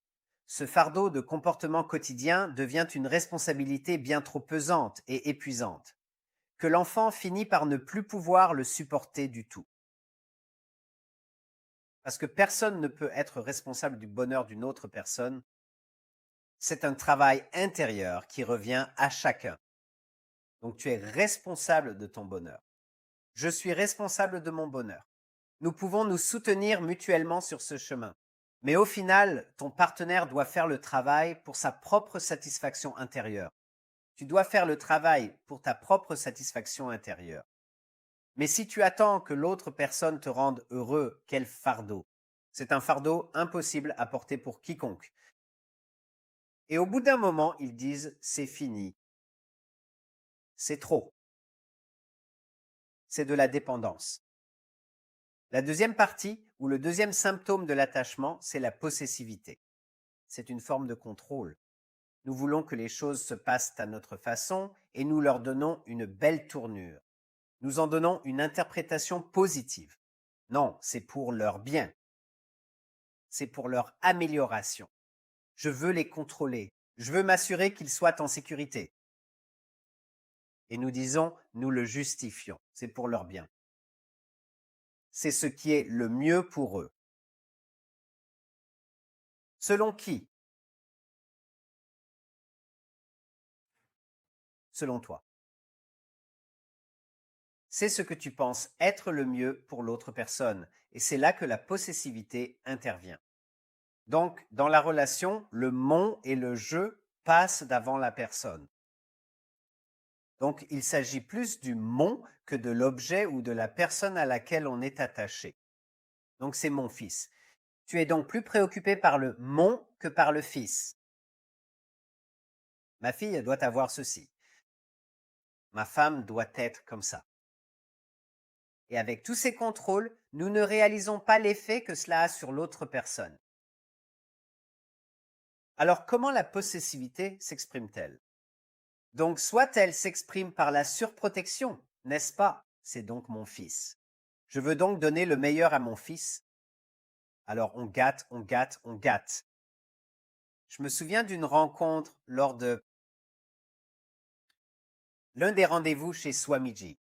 ce fardeau de comportement quotidien devient une responsabilité bien trop pesante et épuisante, que l'enfant finit par ne plus pouvoir le supporter du tout. Parce que personne ne peut être responsable du bonheur d'une autre personne. C'est un travail intérieur qui revient à chacun. Donc tu es responsable de ton bonheur. Je suis responsable de mon bonheur. Nous pouvons nous soutenir mutuellement sur ce chemin. Mais au final, ton partenaire doit faire le travail pour sa propre satisfaction intérieure. Tu dois faire le travail pour ta propre satisfaction intérieure. Mais si tu attends que l'autre personne te rende heureux, quel fardeau! C'est un fardeau impossible à porter pour quiconque. Et au bout d'un moment, ils disent, c'est fini. C'est trop. C'est de la dépendance. La deuxième partie, ou le deuxième symptôme de l'attachement, c'est la possessivité. C'est une forme de contrôle. Nous voulons que les choses se passent à notre façon et nous leur donnons une belle tournure. Nous en donnons une interprétation positive. Non, c'est pour leur bien. C'est pour leur amélioration. Je veux les contrôler. Je veux m'assurer qu'ils soient en sécurité. Et nous disons, nous le justifions. C'est pour leur bien. C'est ce qui est le mieux pour eux. Selon qui? Selon toi. C'est ce que tu penses être le mieux pour l'autre personne. Et c'est là que la possessivité intervient. Donc, dans la relation, le mon et le je passent d'avant la personne. Donc, il s'agit plus du mon que de l'objet ou de la personne à laquelle on est attaché. Donc, c'est mon fils. Tu es donc plus préoccupé par le mon que par le fils. Ma fille doit avoir ceci. Ma femme doit être comme ça. Et avec tous ces contrôles, nous ne réalisons pas l'effet que cela a sur l'autre personne. Alors, comment la possessivité s'exprime-t-elle? Donc, soit elle s'exprime par la surprotection, n'est-ce pas? C'est donc mon fils. Je veux donc donner le meilleur à mon fils. Alors, on gâte, on gâte, on gâte. Je me souviens d'une rencontre lors de l'un des rendez-vous chez Swamiji.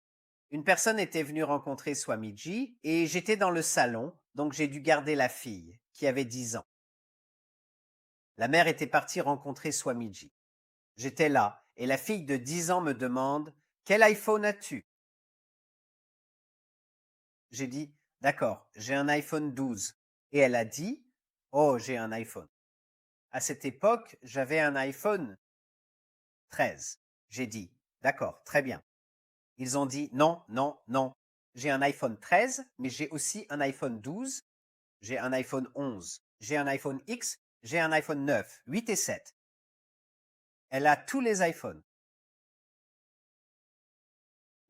Une personne était venue rencontrer Swamiji et j'étais dans le salon, donc j'ai dû garder la fille, qui avait 10 ans. La mère était partie rencontrer Swamiji. J'étais là et la fille de 10 ans me demande « Quel iPhone as-tu » J'ai dit « D'accord, j'ai un iPhone 12. » Et elle a dit « Oh, j'ai un iPhone. » À cette époque, j'avais un iPhone 13. J'ai dit « D'accord, très bien. » Ils ont dit « Non, non, non. J'ai un iPhone 13, mais j'ai aussi un iPhone 12, j'ai un iPhone 11, j'ai un iPhone X, j'ai un iPhone 9, 8 et 7. » Elle a tous les iPhones.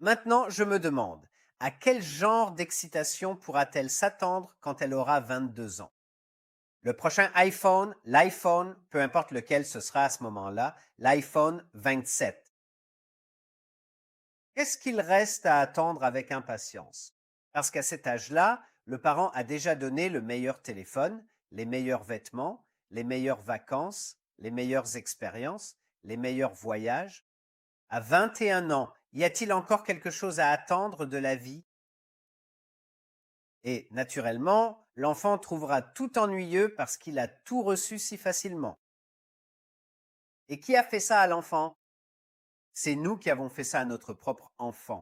Maintenant, je me demande, à quel genre d'excitation pourra-t-elle s'attendre quand elle aura 22 ans? Le prochain iPhone, l'iPhone, peu importe lequel ce sera à ce moment-là, l'iPhone 27. Qu'est-ce qu'il reste à attendre avec impatience? Parce qu'à cet âge-là, le parent a déjà donné le meilleur téléphone, les meilleurs vêtements, les meilleures vacances, les meilleures expériences, les meilleurs voyages. À 21 ans, y a-t-il encore quelque chose à attendre de la vie? Et naturellement, l'enfant trouvera tout ennuyeux parce qu'il a tout reçu si facilement. Et qui a fait ça à l'enfant? C'est nous qui avons fait ça à notre propre enfant.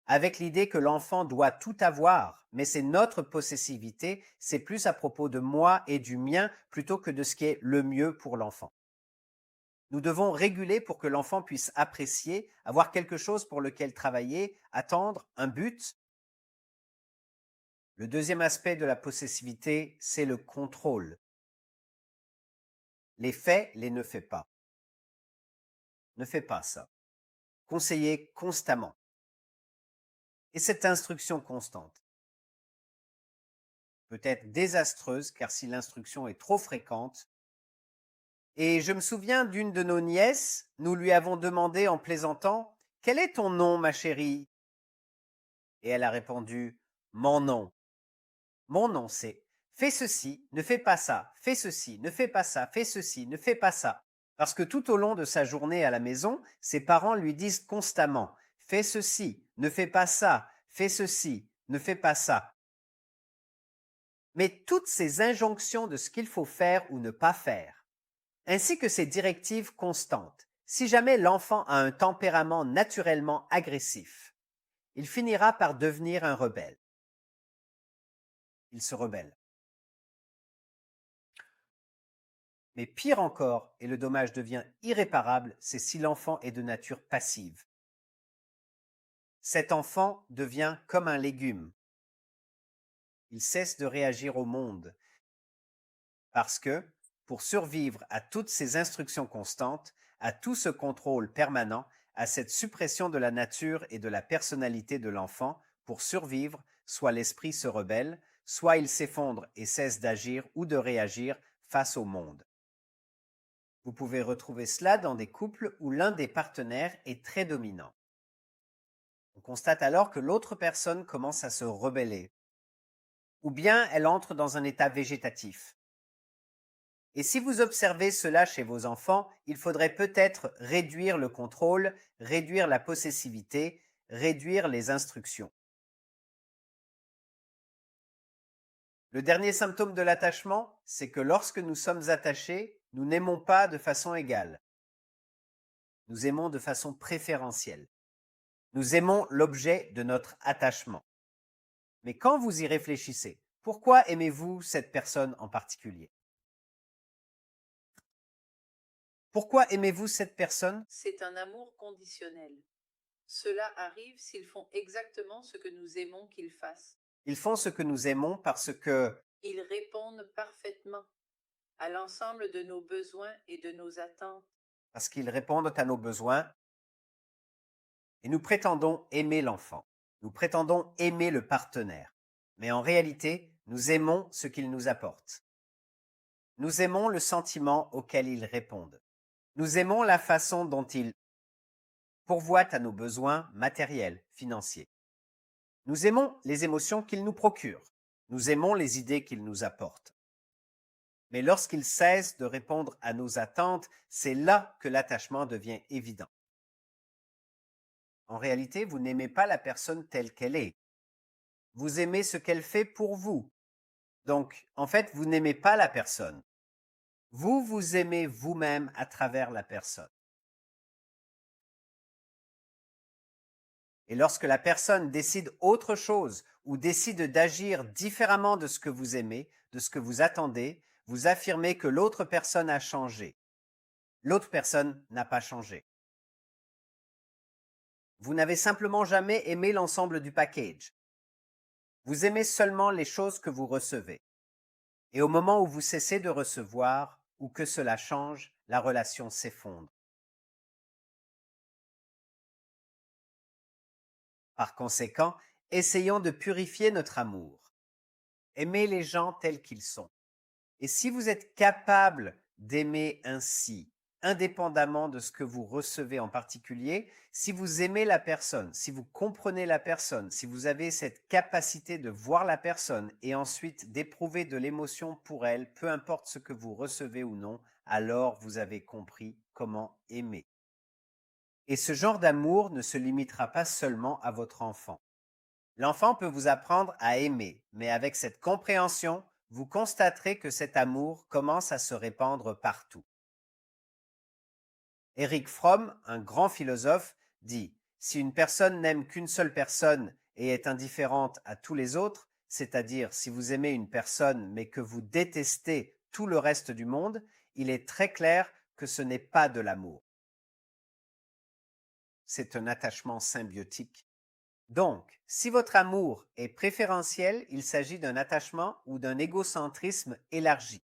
Avec l'idée que l'enfant doit tout avoir, mais c'est notre possessivité, c'est plus à propos de moi et du mien plutôt que de ce qui est le mieux pour l'enfant. Nous devons réguler pour que l'enfant puisse apprécier, avoir quelque chose pour lequel travailler, attendre un but. Le deuxième aspect de la possessivité, c'est le contrôle. Les faits, les ne fais pas. Ne fais pas ça. Conseiller constamment. Et cette instruction constante peut être désastreuse car si l'instruction est trop fréquente. Et je me souviens d'une de nos nièces, nous lui avons demandé en plaisantant « Quel est ton nom, ma chérie ?» Et elle a répondu « Mon nom. Mon nom, c'est fais ceci, ne fais pas ça, fais ceci, ne fais pas ça, fais ceci, ne fais pas ça. » Parce que tout au long de sa journée à la maison, ses parents lui disent constamment « Fais ceci, ne fais pas ça, fais ceci, ne fais pas ça. » Mais toutes ces injonctions de ce qu'il faut faire ou ne pas faire, ainsi que ces directives constantes, si jamais l'enfant a un tempérament naturellement agressif, il finira par devenir un rebelle. Il se rebelle. Mais pire encore, et le dommage devient irréparable, c'est si l'enfant est de nature passive. Cet enfant devient comme un légume. Il cesse de réagir au monde parce que, pour survivre à toutes ces instructions constantes, à tout ce contrôle permanent, à cette suppression de la nature et de la personnalité de l'enfant, pour survivre, soit l'esprit se rebelle, soit il s'effondre et cesse d'agir ou de réagir face au monde. Vous pouvez retrouver cela dans des couples où l'un des partenaires est très dominant. On constate alors que l'autre personne commence à se rebeller, ou bien elle entre dans un état végétatif. Et si vous observez cela chez vos enfants, il faudrait peut-être réduire le contrôle, réduire la possessivité, réduire les instructions. Le dernier symptôme de l'attachement, c'est que lorsque nous sommes attachés, nous n'aimons pas de façon égale. Nous aimons de façon préférentielle. Nous aimons l'objet de notre attachement. Mais quand vous y réfléchissez, pourquoi aimez-vous cette personne en particulier? Pourquoi aimez-vous cette personne? C'est un amour conditionnel. Cela arrive s'ils font exactement ce que nous aimons qu'ils fassent. Ils font ce que nous aimons parce que Ils répondent parfaitement à l'ensemble de nos besoins et de nos attentes. parce qu'ils répondent à nos besoins. Et nous prétendons aimer l'enfant. Nous prétendons aimer le partenaire. Mais en réalité, nous aimons ce qu'il nous apporte. Nous aimons le sentiment auquel ils répondent. Nous aimons la façon dont ils pourvoient à nos besoins matériels, financiers. Nous aimons les émotions qu'ils nous procurent. Nous aimons les idées qu'ils nous apportent. Mais lorsqu'ils cessent de répondre à nos attentes, c'est là que l'attachement devient évident. En réalité, vous n'aimez pas la personne telle qu'elle est. Vous aimez ce qu'elle fait pour vous. Donc, en fait, vous n'aimez pas la personne. Vous vous aimez vous-même à travers la personne. Et lorsque la personne décide autre chose ou décide d'agir différemment de ce que vous aimez, de ce que vous attendez, vous affirmez que l'autre personne a changé. L'autre personne n'a pas changé. Vous n'avez simplement jamais aimé l'ensemble du package. Vous aimez seulement les choses que vous recevez. Et au moment où vous cessez de recevoir ou que cela change, la relation s'effondre. Par conséquent, essayons de purifier notre amour. Aimez les gens tels qu'ils sont. Et si vous êtes capable d'aimer ainsi, indépendamment de ce que vous recevez en particulier, si vous aimez la personne, si vous comprenez la personne, si vous avez cette capacité de voir la personne et ensuite d'éprouver de l'émotion pour elle, peu importe ce que vous recevez ou non, alors vous avez compris comment aimer. Et ce genre d'amour ne se limitera pas seulement à votre enfant. L'enfant peut vous apprendre à aimer, mais avec cette compréhension, vous constaterez que cet amour commence à se répandre partout. Erich Fromm, un grand philosophe, dit « Si une personne n'aime qu'une seule personne et est indifférente à tous les autres, c'est-à-dire si vous aimez une personne mais que vous détestez tout le reste du monde, il est très clair que ce n'est pas de l'amour. C'est un attachement symbiotique. Donc, si votre amour est préférentiel, il s'agit d'un attachement ou d'un égocentrisme élargi.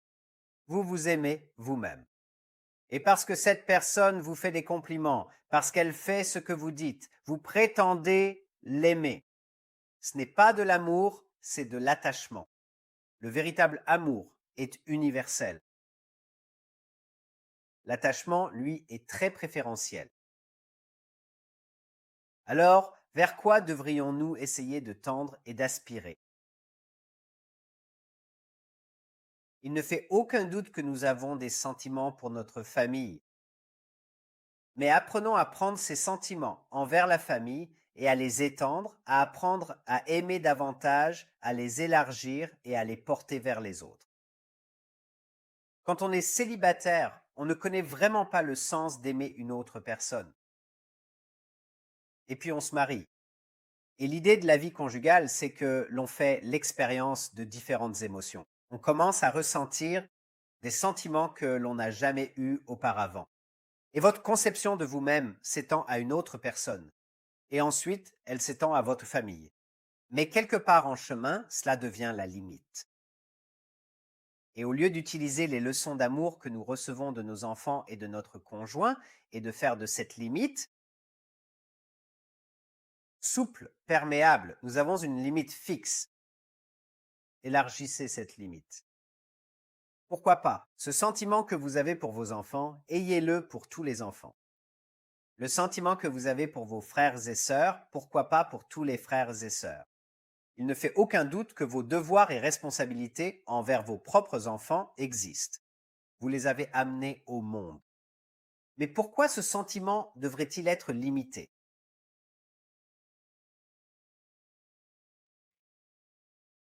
Vous vous aimez vous-même. Et parce que cette personne vous fait des compliments, parce qu'elle fait ce que vous dites, vous prétendez l'aimer. Ce n'est pas de l'amour, c'est de l'attachement. Le véritable amour est universel. L'attachement, lui, est très préférentiel. Alors, vers quoi devrions-nous essayer de tendre et d'aspirer? Il ne fait aucun doute que nous avons des sentiments pour notre famille. Mais apprenons à prendre ces sentiments envers la famille et à les étendre, à apprendre à aimer davantage, à les élargir et à les porter vers les autres. Quand on est célibataire, on ne connaît vraiment pas le sens d'aimer une autre personne. Et puis on se marie. Et l'idée de la vie conjugale, c'est que l'on fait l'expérience de différentes émotions. On commence à ressentir des sentiments que l'on n'a jamais eus auparavant. Et votre conception de vous-même s'étend à une autre personne. Et ensuite, elle s'étend à votre famille. Mais quelque part en chemin, cela devient la limite. Et au lieu d'utiliser les leçons d'amour que nous recevons de nos enfants et de notre conjoint et de faire de cette limite souple, perméable, nous avons une limite fixe. Élargissez cette limite. Pourquoi pas? Ce sentiment que vous avez pour vos enfants, ayez-le pour tous les enfants. Le sentiment que vous avez pour vos frères et sœurs, pourquoi pas pour tous les frères et sœurs? Il ne fait aucun doute que vos devoirs et responsabilités envers vos propres enfants existent. Vous les avez amenés au monde. Mais pourquoi ce sentiment devrait-il être limité?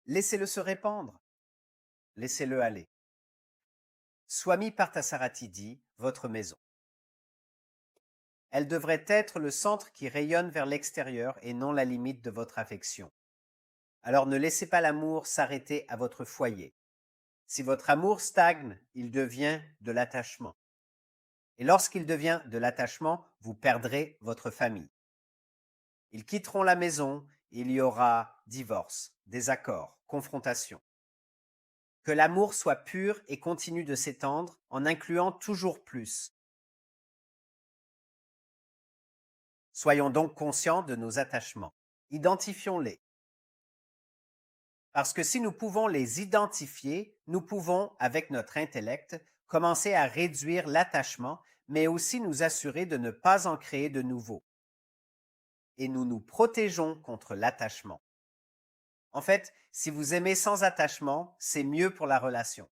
Laissez-le se répandre. Laissez-le aller. Swami Parthasarathi dit, votre maison. Elle devrait être le centre qui rayonne vers l'extérieur et non la limite de votre affection. Alors ne laissez pas l'amour s'arrêter à votre foyer. Si votre amour stagne, il devient de l'attachement. Et lorsqu'il devient de l'attachement, vous perdrez votre famille. Ils quitteront la maison, il y aura divorce, désaccord, confrontation. Que l'amour soit pur et continue de s'étendre en incluant toujours plus. Soyons donc conscients de nos attachements. Identifions-les. Parce que si nous pouvons les identifier, nous pouvons, avec notre intellect, commencer à réduire l'attachement, mais aussi nous assurer de ne pas en créer de nouveaux. Et nous nous protégeons contre l'attachement. En fait, si vous aimez sans attachement, c'est mieux pour la relation.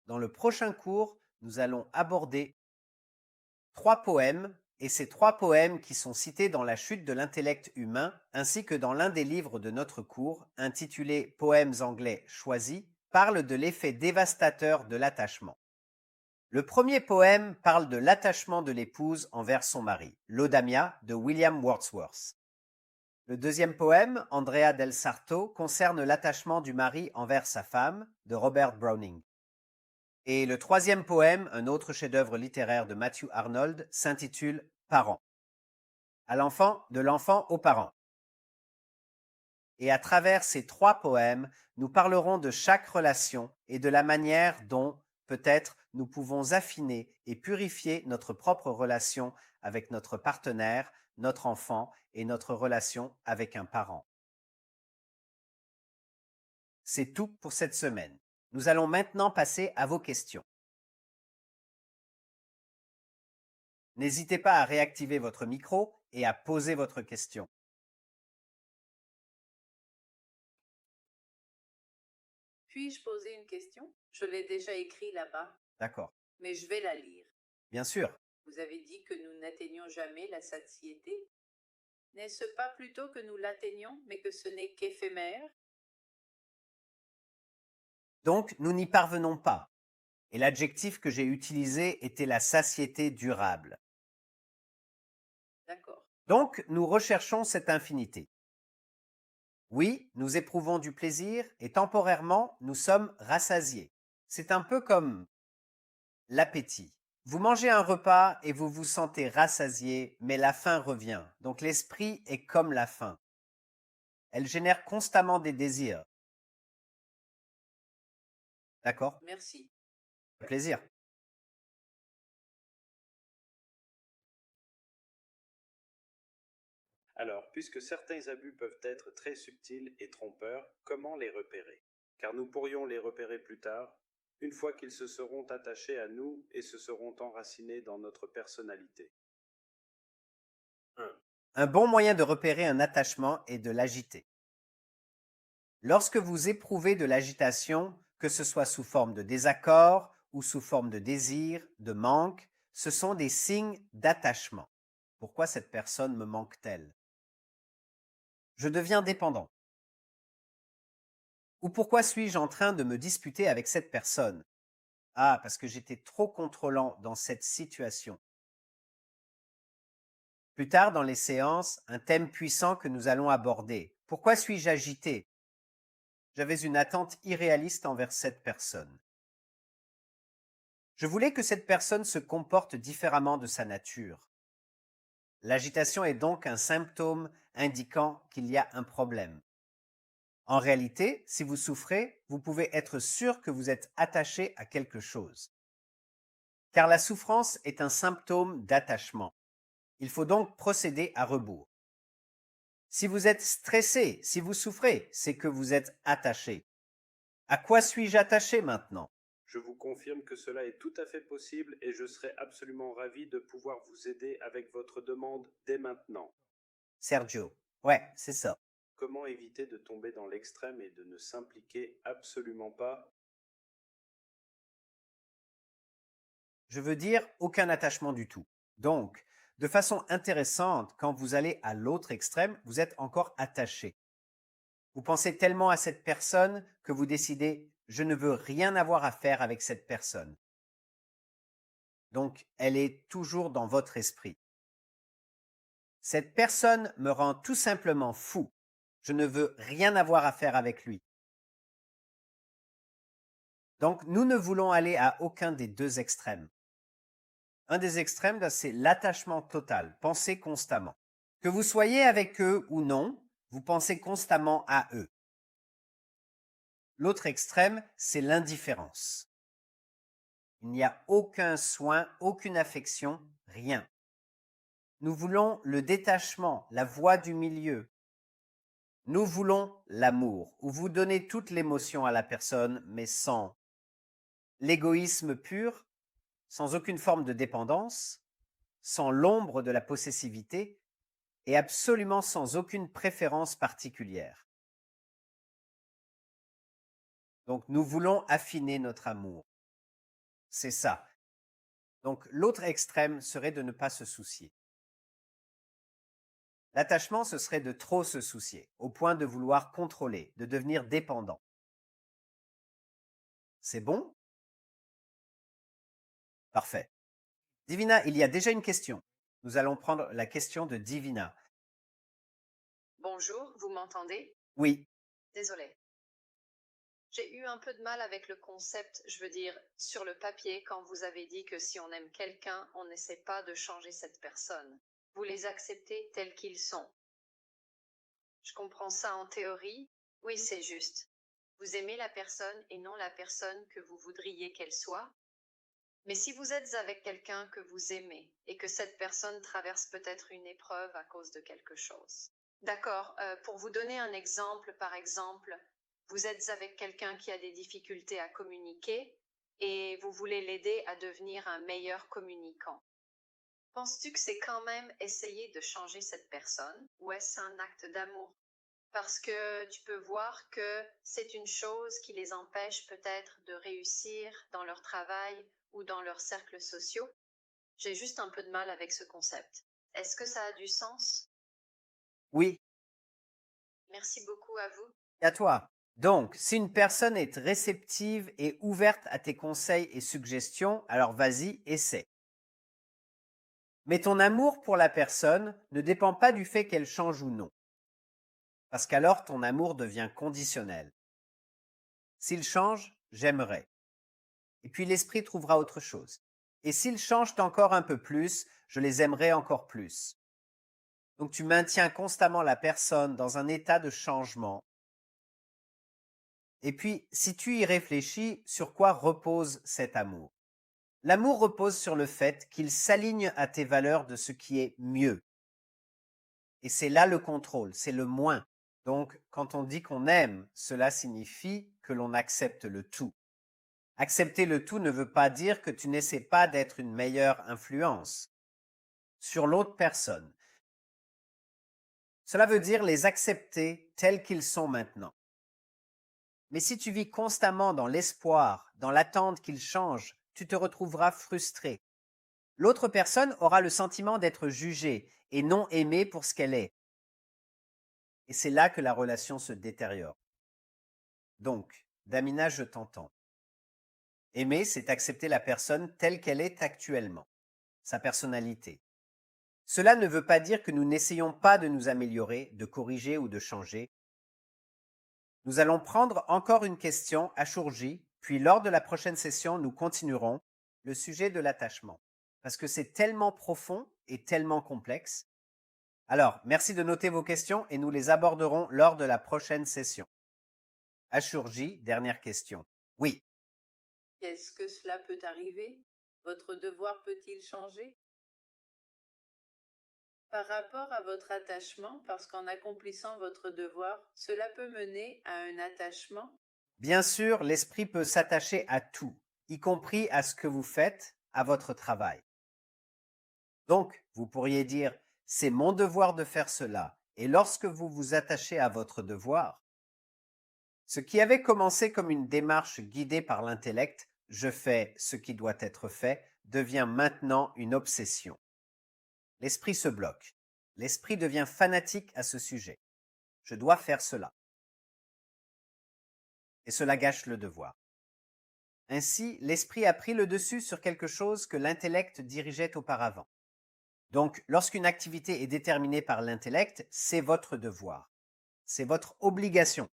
Dans le prochain cours, nous allons aborder 3 poèmes, et ces 3 poèmes qui sont cités dans La chute de l'intellect humain, ainsi que dans l'un des livres de notre cours, intitulé Poèmes anglais choisis, parlent de l'effet dévastateur de l'attachement. Le premier poème parle de l'attachement de l'épouse envers son mari, l'Odamia de William Wordsworth. Le deuxième poème, Andrea del Sarto, concerne l'attachement du mari envers sa femme, de Robert Browning. Et le troisième poème, un autre chef-d'œuvre littéraire de Matthew Arnold, s'intitule Parents. De l'enfant aux parents. Et à travers ces 3 poèmes, nous parlerons de chaque relation et de la manière dont, peut-être, nous pouvons affiner et purifier notre propre relation avec notre partenaire, notre enfant et notre relation avec un parent. C'est tout pour cette semaine. Nous allons maintenant passer à vos questions. N'hésitez pas à réactiver votre micro et à poser votre question. Puis-je poser une question? Je l'ai déjà écrit là-bas, D'accord. mais je vais la lire. Bien sûr. Vous avez dit que nous n'atteignions jamais la satiété. N'est-ce pas plutôt que nous l'atteignons, mais que ce n'est qu'éphémère? Donc, nous n'y parvenons pas. Et l'adjectif que j'ai utilisé était la satiété durable. D'accord. Donc, nous recherchons cette infinité. Oui, nous éprouvons du plaisir et temporairement, nous sommes rassasiés. C'est un peu comme l'appétit. Vous mangez un repas et vous vous sentez rassasié, mais la faim revient. Donc l'esprit est comme la faim. Elle génère constamment des désirs. D'accord? Merci. Plaisir. Alors, puisque certains abus peuvent être très subtils et trompeurs, comment les repérer? Car nous pourrions les repérer plus tard, une fois qu'ils se seront attachés à nous et se seront enracinés dans notre personnalité. 1. Un bon moyen de repérer un attachement est de l'agiter. Lorsque vous éprouvez de l'agitation, que ce soit sous forme de désaccord ou sous forme de désir, de manque, ce sont des signes d'attachement. Pourquoi cette personne me manque-t-elle? Je deviens dépendant. Ou pourquoi suis-je en train de me disputer avec cette personne? Ah, parce que j'étais trop contrôlant dans cette situation. Plus tard dans les séances, un thème puissant que nous allons aborder. Pourquoi suis-je agité? J'avais une attente irréaliste envers cette personne. Je voulais que cette personne se comporte différemment de sa nature. L'agitation est donc un symptôme indiquant qu'il y a un problème. En réalité, si vous souffrez, vous pouvez être sûr que vous êtes attaché à quelque chose. Car la souffrance est un symptôme d'attachement. Il faut donc procéder à rebours. Si vous êtes stressé, si vous souffrez, c'est que vous êtes attaché. À quoi suis-je attaché maintenant? Je vous confirme que cela est tout à fait possible et je serai absolument ravi de pouvoir vous aider avec votre demande dès maintenant. Sergio. Ouais, c'est ça. Comment éviter de tomber dans l'extrême et de ne s'impliquer absolument pas? Je veux dire aucun attachement du tout. Donc, de façon intéressante, quand vous allez à l'autre extrême, vous êtes encore attaché. Vous pensez tellement à cette personne que vous décidez je ne veux rien avoir à faire avec cette personne. Donc, elle est toujours dans votre esprit. Cette personne me rend tout simplement fou. Je ne veux rien avoir à faire avec lui. Donc, nous ne voulons aller à aucun des deux extrêmes. Un des extrêmes, c'est l'attachement total. Pensez constamment. Que vous soyez avec eux ou non, vous pensez constamment à eux. L'autre extrême, c'est l'indifférence. Il n'y a aucun soin, aucune affection, rien. Nous voulons le détachement, la voie du milieu. Nous voulons l'amour, où vous donnez toute l'émotion à la personne, mais sans l'égoïsme pur, sans aucune forme de dépendance, sans l'ombre de la possessivité et absolument sans aucune préférence particulière. Donc nous voulons affiner notre amour. C'est ça. Donc l'autre extrême serait de ne pas se soucier. L'attachement, ce serait de trop se soucier, au point de vouloir contrôler, de devenir dépendant. C'est bon? Parfait. Divina, il y a déjà une question. Nous allons prendre la question de Divina. Bonjour, vous m'entendez? Oui, Désolée. J'ai eu un peu de mal avec le concept, je veux dire, sur le papier, quand vous avez dit que si on aime quelqu'un, on n'essaie pas de changer cette personne. Vous les acceptez tels qu'ils sont. Je comprends ça en théorie. Oui, c'est juste. Vous aimez la personne et non la personne que vous voudriez qu'elle soit. Mais si vous êtes avec quelqu'un que vous aimez et que cette personne traverse peut-être une épreuve à cause de quelque chose. D'accord, pour vous donner un exemple, par exemple, vous êtes avec quelqu'un qui a des difficultés à communiquer et vous voulez l'aider à devenir un meilleur communicant. Penses-tu que c'est quand même essayer de changer cette personne ou est-ce un acte d'amour? Parce que tu peux voir que c'est une chose qui les empêche peut-être de réussir dans leur travail ou dans leurs cercles sociaux. J'ai juste un peu de mal avec ce concept. Est-ce que ça a du sens? oui, Merci beaucoup à vous. à toi. Donc, si une personne est réceptive et ouverte à tes conseils et suggestions, alors vas-y, essaie. Mais ton amour pour la personne ne dépend pas du fait qu'elle change ou non. Parce qu'alors ton amour devient conditionnel. S'il change, j'aimerais. Et puis l'esprit trouvera autre chose. Et s'ils changent encore un peu plus, je les aimerai encore plus. Donc tu maintiens constamment la personne dans un état de changement. Et puis, si tu y réfléchis, sur quoi repose cet amour? L'amour repose sur le fait qu'il s'aligne à tes valeurs de ce qui est mieux. Et c'est là le contrôle, c'est le moins. Donc, quand on dit qu'on aime, cela signifie que l'on accepte le tout. Accepter le tout ne veut pas dire que tu n'essaies pas d'être une meilleure influence sur l'autre personne. Cela veut dire les accepter tels qu'ils sont maintenant. Mais si tu vis constamment dans l'espoir, dans l'attente qu'ils changent, tu te retrouveras frustré. L'autre personne aura le sentiment d'être jugée et non aimée pour ce qu'elle est. Et c'est là que la relation se détériore. Donc, Damina, je t'entends. Aimer, c'est accepter la personne telle qu'elle est actuellement, sa personnalité. Cela ne veut pas dire que nous n'essayons pas de nous améliorer, de corriger ou de changer. Nous allons prendre encore une question à Shurji, puis lors de la prochaine session, nous continuerons le sujet de l'attachement, parce que c'est tellement profond et tellement complexe. Alors, merci de noter vos questions et nous les aborderons lors de la prochaine session. Ashurji, dernière question. Oui. Est-ce que cela peut arriver? Votre devoir peut-il changer? Par rapport à votre attachement, parce qu'en accomplissant votre devoir, cela peut mener à un attachement? Bien sûr, l'esprit peut s'attacher à tout, y compris à ce que vous faites, à votre travail. Donc, vous pourriez dire, c'est mon devoir de faire cela. Et lorsque vous vous attachez à votre devoir, ce qui avait commencé comme une démarche guidée par l'intellect, je fais ce qui doit être fait, devient maintenant une obsession. L'esprit se bloque. L'esprit devient fanatique à ce sujet. Je dois faire cela. Et cela gâche le devoir. Ainsi, l'esprit a pris le dessus sur quelque chose que l'intellect dirigeait auparavant. Donc, lorsqu'une activité est déterminée par l'intellect, c'est votre devoir. C'est votre obligation.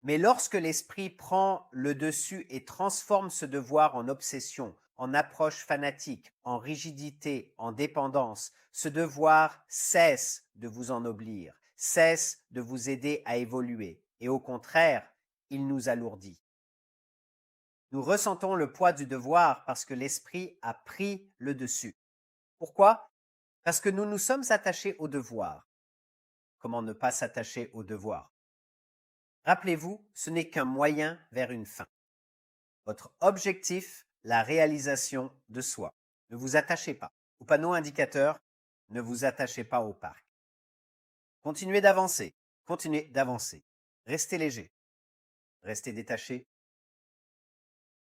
Mais lorsque l'esprit prend le dessus et transforme ce devoir en obsession, en approche fanatique, en rigidité, en dépendance, ce devoir cesse de vous ennoblir, cesse de vous aider à évoluer, et au contraire, il nous alourdit. Nous ressentons le poids du devoir parce que l'esprit a pris le dessus. Pourquoi? Parce que nous nous sommes attachés au devoir. Comment ne pas s'attacher au devoir? Rappelez-vous, ce n'est qu'un moyen vers une fin. Votre objectif, la réalisation de soi. Ne vous attachez pas au panneau indicateur, ne vous attachez pas au parc. Continuez d'avancer, restez léger, restez détaché.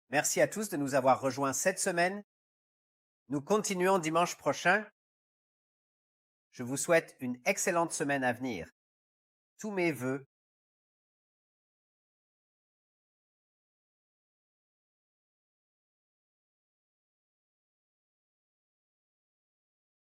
Merci à tous de nous avoir rejoints cette semaine. Nous continuons dimanche prochain. Je vous souhaite une excellente semaine à venir. Tous mes vœux